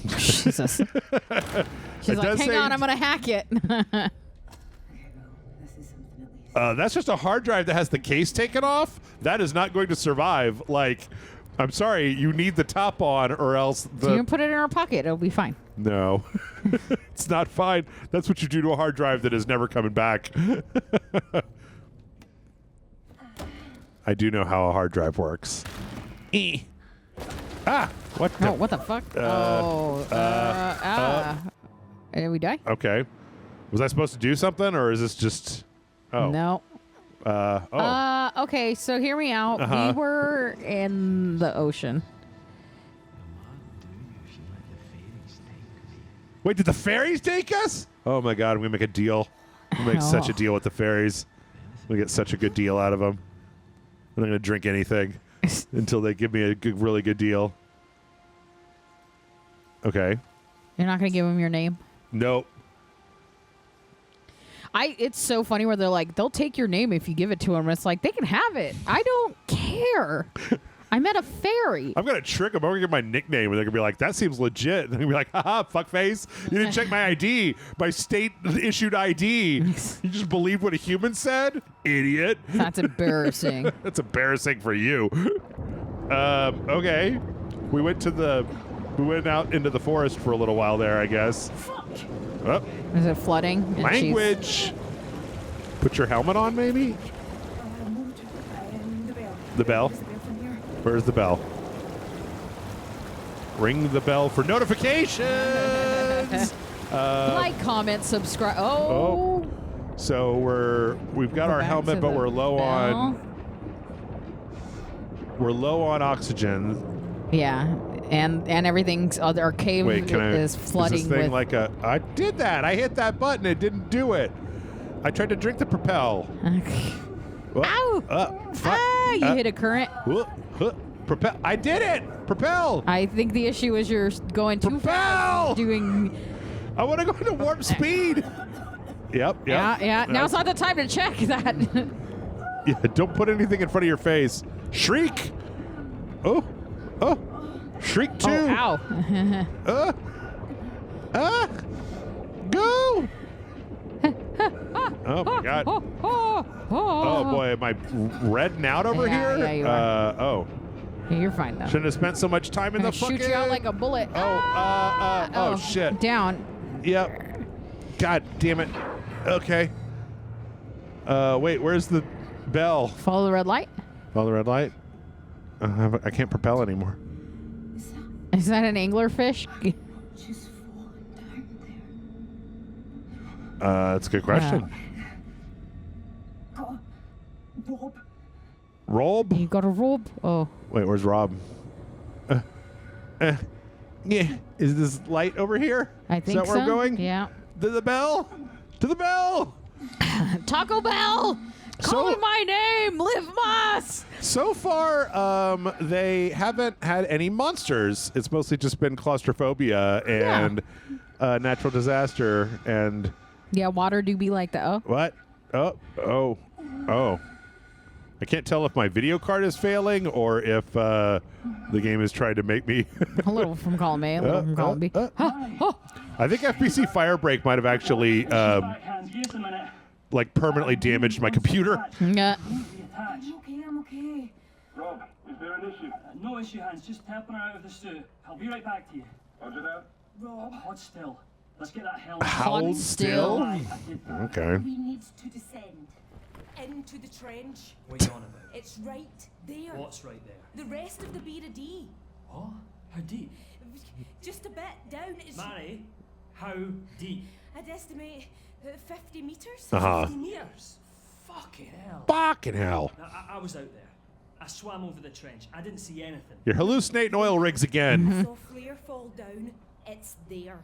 Speaker 2: Jesus. She's
Speaker 1: It
Speaker 2: like,
Speaker 1: does
Speaker 2: hang
Speaker 1: say-
Speaker 2: on, I'm gonna hack it.
Speaker 3: Okay, well, this is something at least.
Speaker 1: That's just a hard drive that has the case taken off. That is not going to survive. Like, I'm sorry, you need the top on, or else
Speaker 2: You
Speaker 1: the
Speaker 2: can put it in our pocket. It'll be fine.
Speaker 1: no, it's not fine. That's what you do to a hard drive that is never coming back. I do know how a hard drive works. Ah, what the?
Speaker 2: Oh, what the fuck? Did we die?
Speaker 1: Okay, was I supposed to do something, or is this just? Oh,
Speaker 2: No. Okay, so hear me out.
Speaker 1: Uh-huh.
Speaker 2: We were in the ocean.
Speaker 1: Wait, did the fairies take us? Oh my god, I'm gonna make a deal. I'm gonna make such a deal with the fairies. I'm gonna get such a good deal out of them. I'm not gonna drink anything until they give me a good, really good deal. Okay.
Speaker 2: You're not gonna give him your name?
Speaker 1: Nope.
Speaker 2: It's so funny where they're like, they'll take your name if you give it to them. It's like, they can have it. I don't care. I met a fairy.
Speaker 1: I'm gonna trick them. I'm gonna give my nickname, and they're gonna be like, "That seems legit." And they're gonna be like, "Haha, fuckface! You didn't check my ID, my state-issued ID. You just believed what a human said, idiot."
Speaker 2: That's embarrassing.
Speaker 1: That's embarrassing for you. Okay. We went out into the forest for a little while there, I guess. Oh,
Speaker 2: Is it flooding? And
Speaker 1: language. Put your helmet on, maybe?
Speaker 5: The bell.
Speaker 1: The bell?
Speaker 5: There's the bell from here.
Speaker 1: Where's the bell? Ring the bell for notifications.
Speaker 2: Like, comment, subscribe.
Speaker 1: Oh. So we've got
Speaker 2: Go
Speaker 1: our
Speaker 2: back
Speaker 1: helmet,
Speaker 2: to
Speaker 1: but
Speaker 2: the
Speaker 1: we're low
Speaker 2: bell.
Speaker 1: on oxygen.
Speaker 2: Yeah, and everything's our cave
Speaker 1: Wait,
Speaker 2: is flooding
Speaker 1: is this thing
Speaker 2: with.
Speaker 1: like a? I did that. I hit that button. It didn't do it. I tried to drink the propel.
Speaker 2: Okay.
Speaker 1: Oh,
Speaker 2: Ow!
Speaker 1: fuck.
Speaker 2: Ah, You hit a current.
Speaker 1: Propel. I did it. Propel.
Speaker 2: I think the issue is you're going too fast. Doing.
Speaker 1: I want to go into warp speed. Yep.
Speaker 2: Yeah. Now's not the time to check that.
Speaker 1: Yeah, don't put anything in front of your face. Shriek. Oh. Shriek 2.
Speaker 2: Oh, ow.
Speaker 1: Go. Oh my God. Oh boy, am I redding out over here?
Speaker 2: Yeah, you are.
Speaker 1: Oh.
Speaker 2: Yeah, you're fine though.
Speaker 1: Shouldn't have spent so much time in the fucking.
Speaker 2: Shoot you out like a bullet.
Speaker 1: Oh shit.
Speaker 2: Down.
Speaker 1: Yep. God damn it. Okay. Wait, where's the bell?
Speaker 2: Follow the red light.
Speaker 1: Follow the red light. I can't propel anymore.
Speaker 2: Is that an anglerfish?
Speaker 5: Just falling down there.
Speaker 1: That's a good question.
Speaker 5: Rob.
Speaker 1: Rob?
Speaker 2: You got a robe? Oh.
Speaker 1: Wait, where's Rob? Yeah. Is this light over here?
Speaker 2: I think so.
Speaker 1: Is that where I'm going?
Speaker 2: Yeah.
Speaker 1: To the bell? To the bell!
Speaker 2: Taco Bell! Call my name! Live Moss!
Speaker 1: So far, they haven't had any monsters. It's mostly just been claustrophobia and natural disaster and...
Speaker 2: Yeah, water do be like that. Oh.
Speaker 1: What? Oh. I can't tell if my video card is failing or if the game is trying to make me...
Speaker 2: A little from column A, a little from column B.
Speaker 1: I think FBC Firebreak might have actually like permanently damaged my computer.
Speaker 2: Yeah.
Speaker 5: I'm okay.
Speaker 4: Rob, is there an issue?
Speaker 6: No issue, Hans. Just helping her out of the suit. I'll be right back to you.
Speaker 4: Roger that.
Speaker 5: Rob,
Speaker 6: Hold still. Let's get that hell.
Speaker 1: Hold still? Okay.
Speaker 5: we need to descend into the trench.
Speaker 6: What are you on about?
Speaker 5: It's right there.
Speaker 6: What's right there?
Speaker 5: The rest of the Beta D.
Speaker 6: What? How deep?
Speaker 5: Just a bit down. It's
Speaker 6: Mary, how deep?
Speaker 5: I'd estimate 50 meters.
Speaker 6: 50 meters? Fucking hell.
Speaker 1: Fucking hell.
Speaker 6: Now, I was out there. I swam over the trench. I didn't see anything.
Speaker 1: You're hallucinating oil rigs again.
Speaker 5: Saw flare fall down. It's there.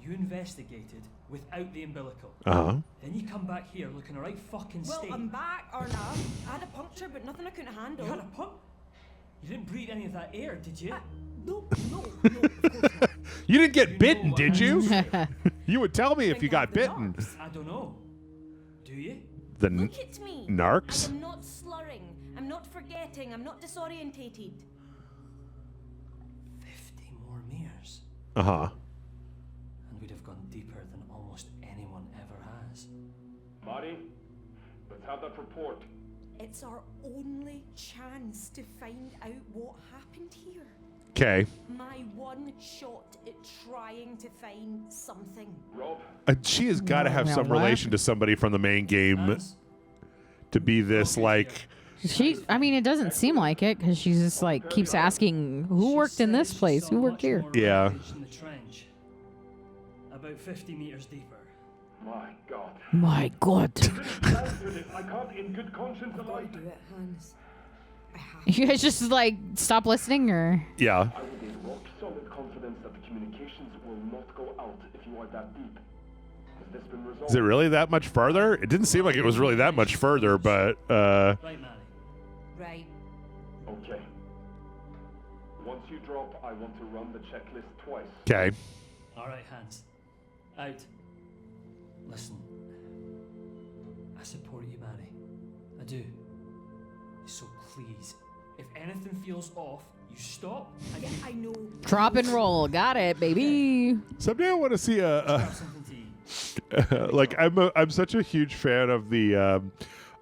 Speaker 6: You investigated without the umbilical.
Speaker 1: Uh-huh.
Speaker 6: Then you come back here looking a right fucking
Speaker 5: Well,
Speaker 6: state.
Speaker 5: I'm back, aren't I? I had a puncture, but nothing I couldn't handle.
Speaker 6: You had a pump? You didn't breathe any of that air, did you?
Speaker 5: No, of course not.
Speaker 1: You didn't get bitten,
Speaker 6: what
Speaker 1: did you?
Speaker 6: happened?
Speaker 1: You would tell me if you got
Speaker 5: The
Speaker 1: bitten.
Speaker 5: narcs.
Speaker 6: I don't know. Do you?
Speaker 1: The
Speaker 5: Look at me.
Speaker 1: narcs?
Speaker 5: I am not slurring. I'm not forgetting. I'm not disorientated.
Speaker 6: 50 more meters.
Speaker 1: Uh-huh.
Speaker 6: And we'd have gone deeper than almost anyone ever has.
Speaker 4: Marty, let's have that report.
Speaker 5: It's our only chance to find out what happened here.
Speaker 1: Okay.
Speaker 5: My one shot at trying to find something.
Speaker 4: Rob,
Speaker 1: She has got to have some
Speaker 2: what?
Speaker 1: relation to somebody from the main game
Speaker 6: Hans?
Speaker 1: to be this, like...
Speaker 2: I mean, it doesn't seem like it because she's just like keeps asking who worked in this place, who worked here.
Speaker 1: Yeah.
Speaker 6: In the trench. About 50 meters deeper.
Speaker 4: my God.
Speaker 2: My God.
Speaker 4: I can't in good conscience allow
Speaker 5: Do it, Hans. I have
Speaker 2: You guys just like stop listening or?
Speaker 1: Yeah.
Speaker 4: I would be rock solid confidence that the communications will not go out if you are that deep. Has this been resolved?
Speaker 1: Is it really that much further? It didn't seem like it was really that much further, but...
Speaker 6: Right, Manny.
Speaker 5: right.
Speaker 4: Okay. Once you drop, I want to run the checklist twice.
Speaker 1: Okay.
Speaker 6: All right, Hans. Out. Listen. I support you, Manny. I do. So please, if anything feels off, you stop and
Speaker 5: Yeah, I know.
Speaker 2: Drop and roll. Got it, baby.
Speaker 1: Someday I want to see
Speaker 6: grab something to eat.
Speaker 1: like I'm such a huge fan of the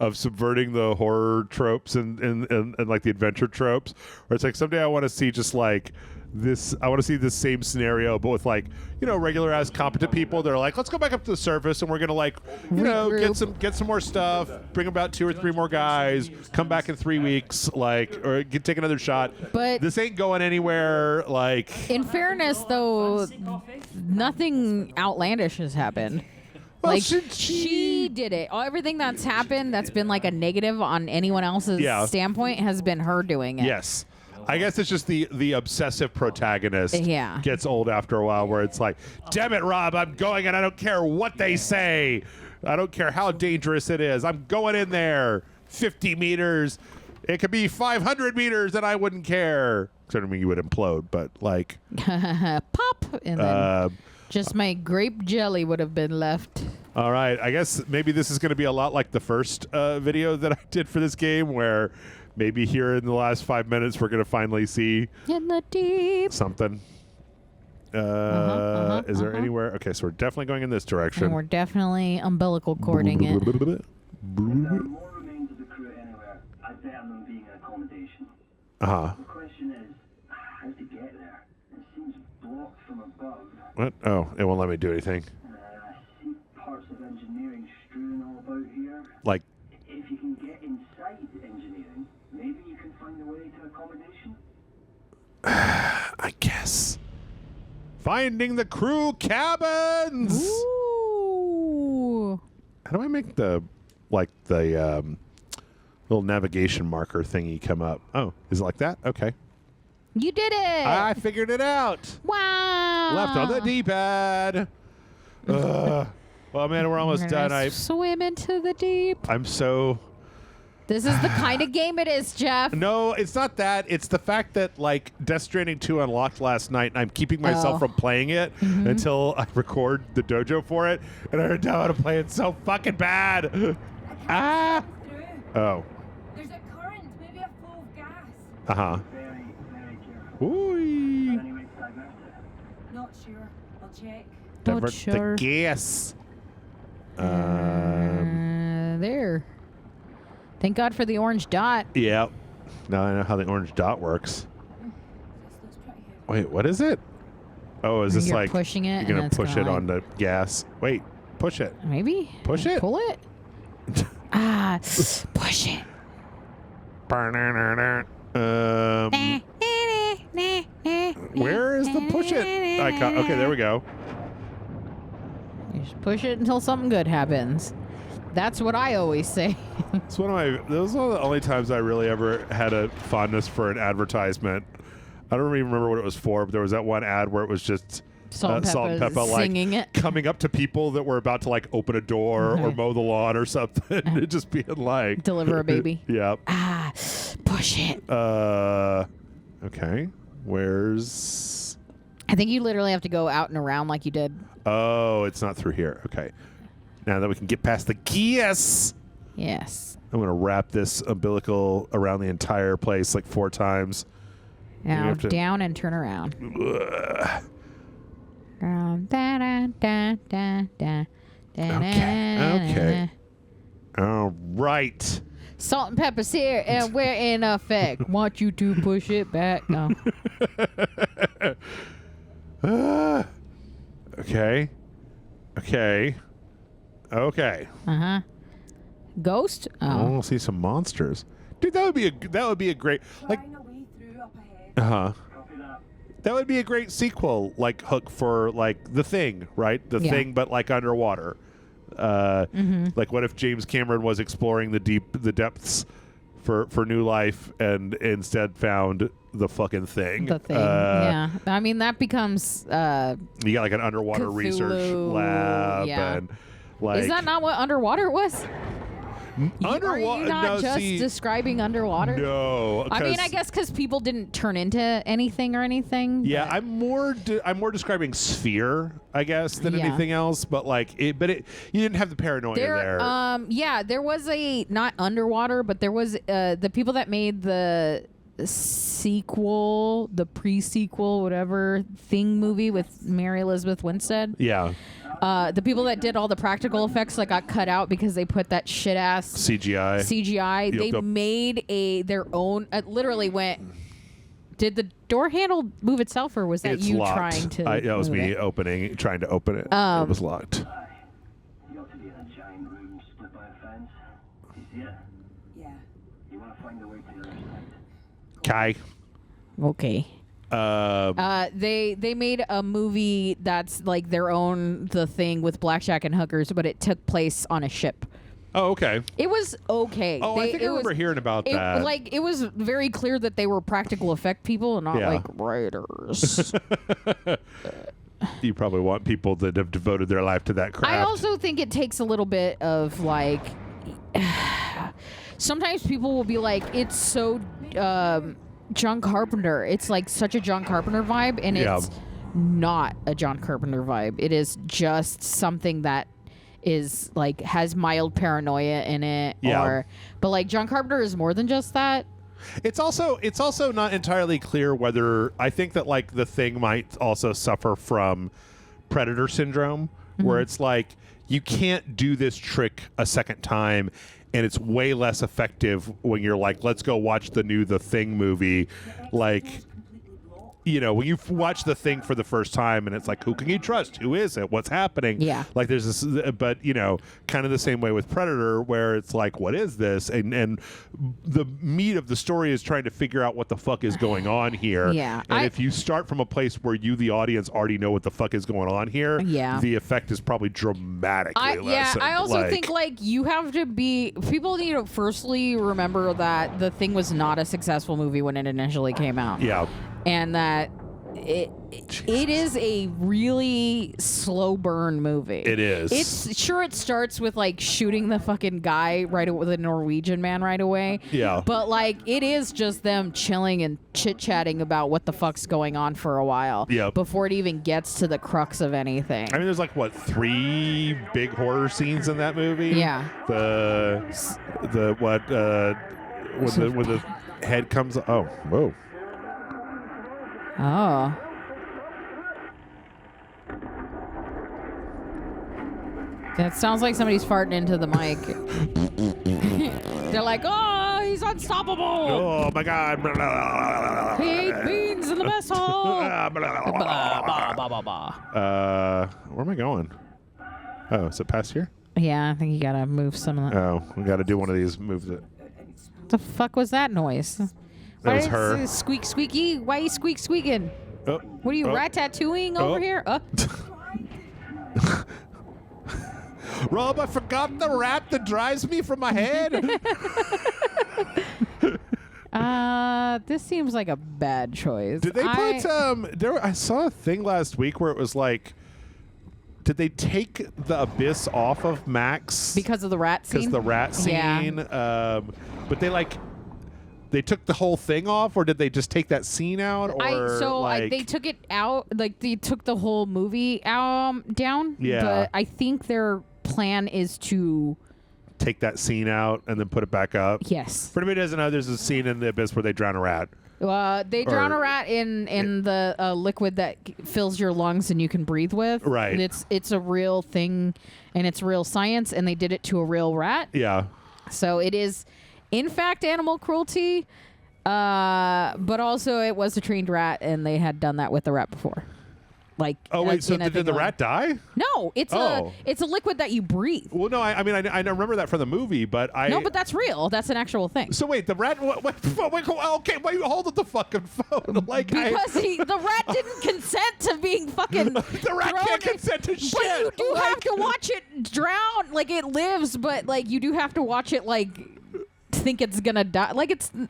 Speaker 1: of subverting the horror tropes and like the adventure tropes, where it's like someday I want to see just like this. I want to see this same scenario, but with like regular ass competent people. They're like, let's go back up to the surface, and we're gonna like
Speaker 2: Regroup.
Speaker 1: get some more stuff, bring about 2 or 3 more guys, come back in 3 weeks, like or take another shot.
Speaker 2: But-
Speaker 1: this ain't going anywhere. Like
Speaker 2: In fairness, though,
Speaker 6: Fancy coffee?
Speaker 2: nothing outlandish has happened.
Speaker 1: Well,
Speaker 2: Like
Speaker 1: she-
Speaker 2: she did it. Everything that's happened that's been like a negative on anyone else's
Speaker 1: Yeah.
Speaker 2: standpoint has been her doing it.
Speaker 1: yes. I guess it's just the obsessive protagonist
Speaker 2: Yeah.
Speaker 1: gets old after a while where it's like, damn it, Rob, I'm going and I don't care what they say. I don't care how dangerous it is. I'm going in there 50 meters. It could be 500 meters and I wouldn't care. Considering you would implode, but like...
Speaker 2: Pop! And then just my grape jelly would have been left.
Speaker 1: All right. I guess maybe this is going to be a lot like the first video that I did for this game, where maybe here in the last 5 minutes we're going to finally see...
Speaker 2: In the deep.
Speaker 1: Something. Is there anywhere? Okay, so we're definitely going in this direction.
Speaker 2: And we're definitely umbilical cording it.
Speaker 7: If there are more remains of the crew anywhere, I'd bet on them being an accommodation.
Speaker 1: Uh-huh.
Speaker 7: The question is, how to get there? It seems blocked from above.
Speaker 1: What? Oh, it won't let me do anything.
Speaker 7: I see parts of engineering strewn all about here.
Speaker 1: Like,
Speaker 7: If you can get inside engineering, maybe you can find a way to accommodation?
Speaker 1: I guess. Finding the crew cabins!
Speaker 2: Ooh.
Speaker 1: How do I make the little navigation marker thingy come up? Oh, is it like that? Okay.
Speaker 2: You did it!
Speaker 1: I figured it out.
Speaker 2: Wow!
Speaker 1: Left on the D-pad. Well, man, we're almost done.
Speaker 2: Swim into the deep.
Speaker 1: I'm so...
Speaker 2: This is the kind of game it is, Jeff.
Speaker 1: No, it's not that. It's the fact that, like, Death Stranding 2 unlocked last night, and I'm keeping myself from playing it until I record the dojo for it, and I know how to play it so fucking bad. Ah!
Speaker 3: Through.
Speaker 1: Oh.
Speaker 3: There's a current, maybe a flow of gas.
Speaker 1: Uh-huh.
Speaker 7: Very, very careful.
Speaker 1: Ooh.
Speaker 7: Any way to divert it?
Speaker 3: Not sure. I'll check.
Speaker 2: Not
Speaker 1: Divert
Speaker 2: sure.
Speaker 1: the gas.
Speaker 2: There. Thank God for the orange dot.
Speaker 1: Yeah. Now I know how the orange dot works.
Speaker 3: This looks pretty heavy.
Speaker 1: Wait, what is it? Oh, is this
Speaker 2: You're
Speaker 1: like
Speaker 2: pushing it,
Speaker 1: you're
Speaker 2: and
Speaker 1: gonna
Speaker 2: it's
Speaker 1: push
Speaker 2: gonna,
Speaker 1: it
Speaker 2: like-
Speaker 1: on the gas? Wait, push it.
Speaker 2: Maybe?
Speaker 1: Push it.
Speaker 2: Pull it? Push it.
Speaker 1: Where is the push it icon? Okay, there we go.
Speaker 2: You just push it until something good happens. That's what I always say.
Speaker 1: It's one of my. Those are the only times I really ever had a fondness for an advertisement. I don't even remember what it was for, but there was that one ad where it was just
Speaker 2: Salt and Pepper
Speaker 1: like
Speaker 2: singing it.
Speaker 1: coming up to people that were about to like open a door or
Speaker 2: Right.
Speaker 1: mow the lawn or something. It just being like
Speaker 2: Deliver a baby.
Speaker 1: Yeah.
Speaker 2: Push it.
Speaker 1: Okay. Where's?
Speaker 2: I think you literally have to go out and around like you did.
Speaker 1: Oh, it's not through here. Okay. Now that we can get past the gas,
Speaker 2: Yes.
Speaker 1: I'm gonna wrap this umbilical around the entire place like 4 times.
Speaker 2: Now
Speaker 1: have to-
Speaker 2: down and turn around.
Speaker 1: Ugh. Okay. All right.
Speaker 2: Salt and pepper's here, and we're in effect. Want you to push it back? No.
Speaker 1: Okay. Okay. Okay.
Speaker 2: Ghost?
Speaker 1: I
Speaker 2: Oh.
Speaker 1: want to see some monsters, dude. That would be a great like.
Speaker 3: Find a way through up ahead.
Speaker 1: Uh-huh.
Speaker 7: Copy that.
Speaker 1: That would be a great sequel, like hook for like The Thing, right? The
Speaker 2: Yeah.
Speaker 1: Thing, but like underwater. Like, what if James Cameron was exploring the depths for new life, and instead found the fucking thing?
Speaker 2: The thing. Yeah. I mean, that becomes.
Speaker 1: You got like an underwater research
Speaker 2: Cthulhu,
Speaker 1: lab,
Speaker 2: yeah.
Speaker 1: and like
Speaker 2: Is that not what underwater was?
Speaker 1: underwater?
Speaker 2: Are you not
Speaker 1: no,
Speaker 2: just
Speaker 1: see,
Speaker 2: describing underwater?
Speaker 1: no.
Speaker 2: I mean,
Speaker 1: 'cause-
Speaker 2: I guess because people didn't turn into anything or anything.
Speaker 1: Yeah,
Speaker 2: but-
Speaker 1: I'm more describing sphere, I guess, than
Speaker 2: Yeah.
Speaker 1: anything else. But like you didn't have the paranoia there.
Speaker 2: Yeah, there was a not underwater, but there was the people that made the sequel, the pre-sequel, whatever Thing movie with Mary Elizabeth Winstead.
Speaker 1: Yeah,
Speaker 2: The people that did all the practical effects that got cut out because they put that shit ass
Speaker 1: CGI.
Speaker 2: CGI.
Speaker 1: Yep,
Speaker 2: They
Speaker 1: yep.
Speaker 2: made their own. Literally went. Did the door handle move itself, or was that
Speaker 1: It's
Speaker 2: you
Speaker 1: locked.
Speaker 2: trying to?
Speaker 1: That was
Speaker 2: move
Speaker 1: me
Speaker 2: it?
Speaker 1: trying to open it. It was locked.
Speaker 7: You ought to be in a giant room split by a fence. You see it?
Speaker 3: Yeah.
Speaker 7: You want to find a way to the other side.
Speaker 1: Kai.
Speaker 2: Okay. They made a movie that's like their own The Thing with blackjack and hookers, but it took place on a ship.
Speaker 1: Oh, okay.
Speaker 2: It was okay.
Speaker 1: Oh, I think I remember hearing about that.
Speaker 2: It was very clear that they were practical effect people and not
Speaker 1: Yeah.
Speaker 2: like writers.
Speaker 1: You probably want people that have devoted their life to that craft.
Speaker 2: I also think it takes a little bit of like sometimes people will be like, it's so John Carpenter. It's like such a John Carpenter vibe, and it's not a John Carpenter vibe. It is just something that is like has mild paranoia in it. But like John Carpenter is more than just that.
Speaker 1: It's also not entirely clear whether I think that like The Thing might also suffer from Predator syndrome, where it's like you can't do this trick a second time, and it's way less effective when you're like, let's go watch the new The Thing movie, like. You know, when you watch The Thing for the first time and it's like, who can you trust? Who is it? What's happening?
Speaker 2: Yeah.
Speaker 1: Like there's this, but, you know, kind of the same way with Predator where it's like, what is this? And the meat of the story is trying to figure out what the fuck is going on here.
Speaker 2: Yeah.
Speaker 1: And if you start from a place where you, the audience, already know what the fuck is going on here, the effect is probably dramatically less.
Speaker 2: I also think like you have to be, people need to firstly remember that The Thing was not a successful movie when it initially came out.
Speaker 1: Yeah.
Speaker 2: And that it is a really slow burn movie.
Speaker 1: It is.
Speaker 2: It's sure it starts with like shooting the fucking guy right away, the Norwegian man right away.
Speaker 1: Yeah.
Speaker 2: But like it is just them chilling and chit chatting about what the fuck's going on for a while.
Speaker 1: Yeah.
Speaker 2: Before it even gets to the crux of anything.
Speaker 1: I mean, there's like what 3 big horror scenes in that movie.
Speaker 2: Yeah.
Speaker 1: When the head comes. Oh, whoa.
Speaker 2: Oh. That sounds like somebody's farting into the mic. They're like, oh, he's unstoppable.
Speaker 1: Oh my God.
Speaker 2: He ate beans in the mess hall.
Speaker 1: Where am I going? Oh, is it past here?
Speaker 2: Yeah, I think you gotta move some of that.
Speaker 1: Oh, we got to do one of these moves.
Speaker 2: What the fuck was that noise?
Speaker 1: That was her.
Speaker 2: Squeak, squeaky. Why you squeaking?
Speaker 1: Oh,
Speaker 2: What are you rat tattooing over here?
Speaker 1: Rob, I forgot the rat that drives me from my head.
Speaker 2: This seems like a bad choice.
Speaker 1: Did they put I saw a thing last week where it was like, did they take the Abyss off of Max
Speaker 2: because of the rat scene?
Speaker 1: Because the rat scene.
Speaker 2: Yeah.
Speaker 1: But they took the whole thing off, or did they just take that scene out? Or
Speaker 2: they took it out. Like they took the whole movie down.
Speaker 1: Yeah.
Speaker 2: But I think their plan is to
Speaker 1: take that scene out and then put it back up.
Speaker 2: Yes.
Speaker 1: For anybody who doesn't know, there's a scene in the Abyss where they drown a rat.
Speaker 2: They drown a rat in the liquid that fills your lungs and you can breathe with.
Speaker 1: Right.
Speaker 2: It's a real thing, and it's real science, and they did it to a real rat.
Speaker 1: Yeah.
Speaker 2: So it is, in fact, animal cruelty, but also it was a trained rat, and they had done that with the rat before. Like,
Speaker 1: oh wait, so did the rat die?
Speaker 2: No, it's a liquid that you breathe.
Speaker 1: Well, no, I mean I remember that from the movie, but
Speaker 2: no, but that's real. That's an actual thing.
Speaker 1: So wait, the rat. Wait, okay, wait, hold up the fucking phone. Like
Speaker 2: because the rat didn't consent to being fucking.
Speaker 1: The rat can't consent to shit.
Speaker 2: But you do have to watch it drown. Like it lives, but like you do have to watch it like think it's gonna die. Like it's not.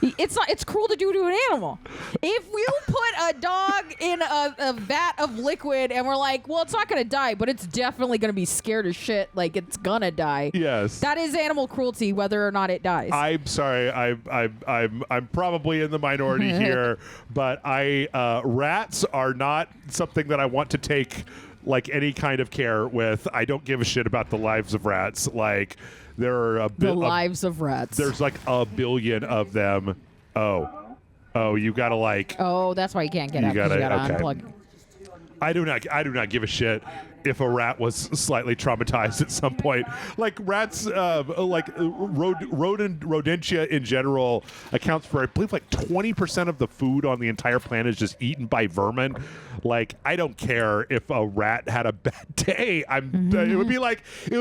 Speaker 2: It's cruel to do to an animal. If you put a dog in a vat of liquid and we're like, well, it's not gonna die, but it's definitely gonna be scared as shit. Like it's gonna die.
Speaker 1: Yes.
Speaker 2: That is animal cruelty, whether or not it dies.
Speaker 1: I'm sorry. I'm probably in the minority here, but rats are not something that I want to take like any kind of care with. I don't give a shit about the lives of rats. Like. There are
Speaker 2: the lives of rats.
Speaker 1: There's like a billion of them. Oh, you gotta like.
Speaker 2: Oh, that's why you can't get out. You gotta unplug.
Speaker 1: I do not give a shit if a rat was slightly traumatized at some point. Like rats, like rodentia in general accounts for, I believe, like 20% of the food on the entire planet is just eaten by vermin. Like I don't care if a rat had a bad day. It would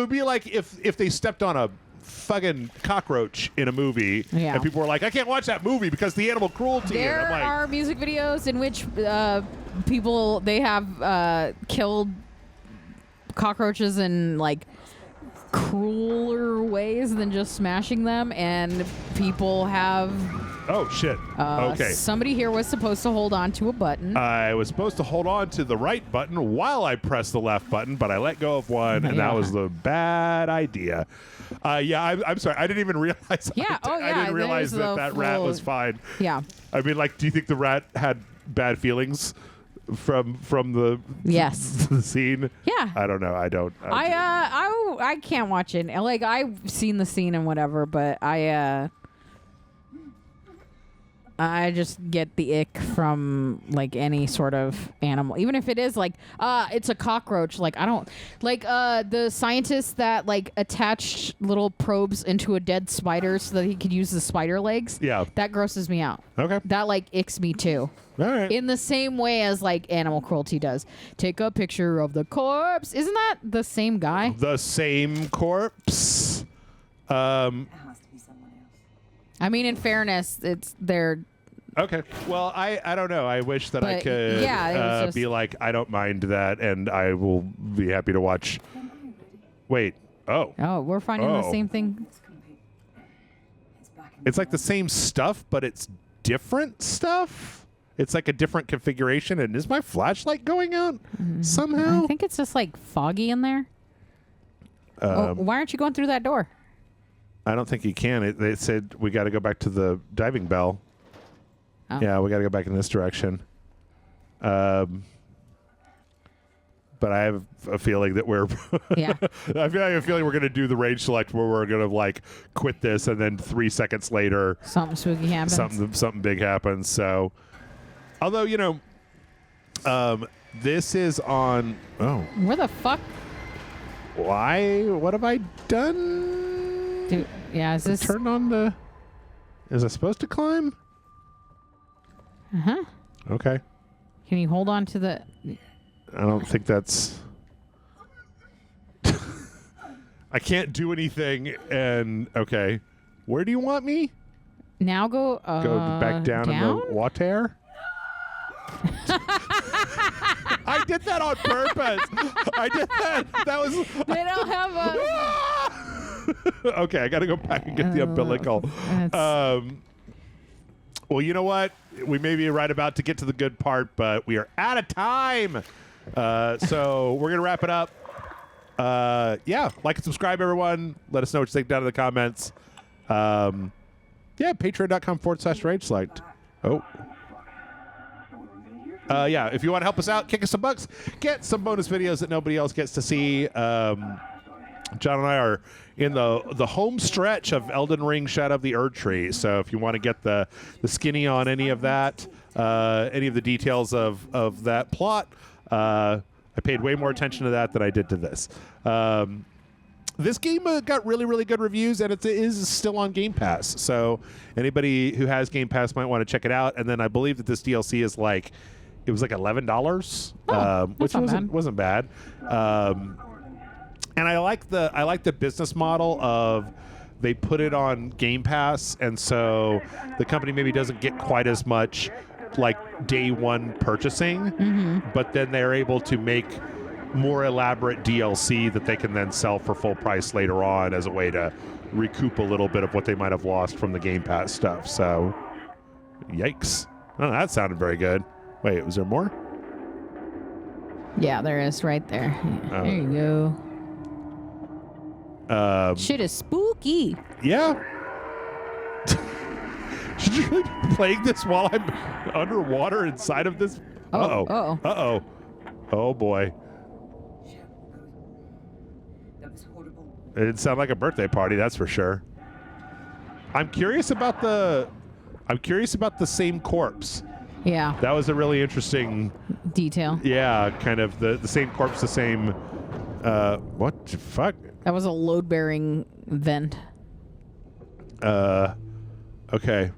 Speaker 1: be like if they stepped on a fucking cockroach in a movie and people were like, I can't watch that movie because the animal cruelty.
Speaker 2: There are music videos in which people they have killed cockroaches in like crueler ways than just smashing them, and people have
Speaker 1: Oh, shit. Okay.
Speaker 2: Somebody here was supposed to hold on to a button.
Speaker 1: I was supposed to hold on to the right button while I pressed the left button, but I let go of one, and that was the bad idea. I'm sorry. I didn't even realize.
Speaker 2: Yeah.
Speaker 1: I didn't realize that rat was fine.
Speaker 2: Yeah.
Speaker 1: I mean, like, do you think the rat had bad feelings from the
Speaker 2: Yes.
Speaker 1: the scene?
Speaker 2: Yeah.
Speaker 1: I don't know. I don't.
Speaker 2: I can't watch it. Like, I've seen the scene and whatever, but I just get the ick from like any sort of animal, even if it is like it's a cockroach. Like, I don't like the scientist that like attached little probes into a dead spider so that he could use the spider legs.
Speaker 1: Yeah,
Speaker 2: that grosses me out.
Speaker 1: Okay,
Speaker 2: that like icks me too.
Speaker 1: All right.
Speaker 2: In the same way as like animal cruelty does. Take a picture of the corpse. Isn't that the same guy?
Speaker 1: The same corpse.
Speaker 2: I mean, in fairness, it's their.
Speaker 1: Okay. Well, I don't know. I wish that I could be like, I don't mind that, and I will be happy to watch. Wait. Oh.
Speaker 2: Oh, we're finding the same thing.
Speaker 1: It's like the same stuff, but it's different stuff. It's like a different configuration. And is my flashlight going out somehow?
Speaker 2: I think it's just like foggy in there. Why aren't you going through that door?
Speaker 1: I don't think you can. They said we got to go back to the diving bell. Oh. Yeah, we got to go back in this direction. But I have a feeling that we're.
Speaker 2: Yeah.
Speaker 1: I have a feeling we're going to do the rage select where we're going to like quit this, and then 3 seconds later,
Speaker 2: something spooky happens.
Speaker 1: Something big happens. So, although this is on. Oh.
Speaker 2: Where the fuck?
Speaker 1: Why? What have I done?
Speaker 2: Dude, yeah, is this
Speaker 1: turned on the? Is I supposed to climb?
Speaker 2: Uh-huh.
Speaker 1: Okay.
Speaker 2: Can you hold on to the...
Speaker 1: I don't think that's... I can't do anything, and... Okay. Where do you want me?
Speaker 2: Now go...
Speaker 1: go back down in the water? I did that on purpose. I did that. That was...
Speaker 2: They don't have a...
Speaker 1: Okay, I got to go back and get the umbilical. Well, you know what? We may be right about to get to the good part, but we are out of time. So we're going to wrap it up. Like and subscribe, everyone. Let us know what you think down in the comments. Patreon.com/rage select. If you want to help us out, kick us some bucks. Get some bonus videos that nobody else gets to see. John and I are in the home stretch of Elden Ring Shadow of the Erd Tree. So if you want to get the skinny on any of that, any of the details of that plot, I paid way more attention to that than I did to this. This game got really, really good reviews, and it is still on Game Pass. So anybody who has Game Pass might want to check it out. And then I believe that this DLC is like, it was like $11, which wasn't bad. And I like the business model of they put it on Game Pass, and so the company maybe doesn't get quite as much like day one purchasing, but then they're able to make more elaborate DLC that they can then sell for full price later on as a way to recoup a little bit of what they might have lost from the Game Pass stuff. So, yikes. Oh, that sounded very good. Wait, was there more?
Speaker 2: Yeah, there is right there. There you go. Shit is spooky.
Speaker 1: Yeah. Should you really be playing this while I'm underwater inside of this? Uh-oh. Oh, boy.
Speaker 3: That was horrible.
Speaker 1: It didn't sound like a birthday party, that's for sure. I'm curious about the same corpse.
Speaker 2: Yeah.
Speaker 1: That was a really interesting
Speaker 2: detail.
Speaker 1: Yeah, kind of the same corpse, the same what the fuck?
Speaker 2: That was a load-bearing vent.
Speaker 1: Okay.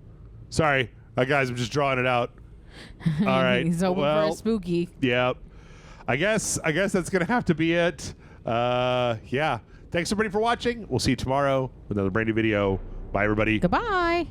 Speaker 1: Sorry. Guys, I'm just drawing it out. All right.
Speaker 2: He's hoping for a spooky.
Speaker 1: Yeah. I guess that's going to have to be it. Yeah. Thanks, everybody, for watching. We'll see you tomorrow with another brand new video. Bye, everybody.
Speaker 2: Goodbye.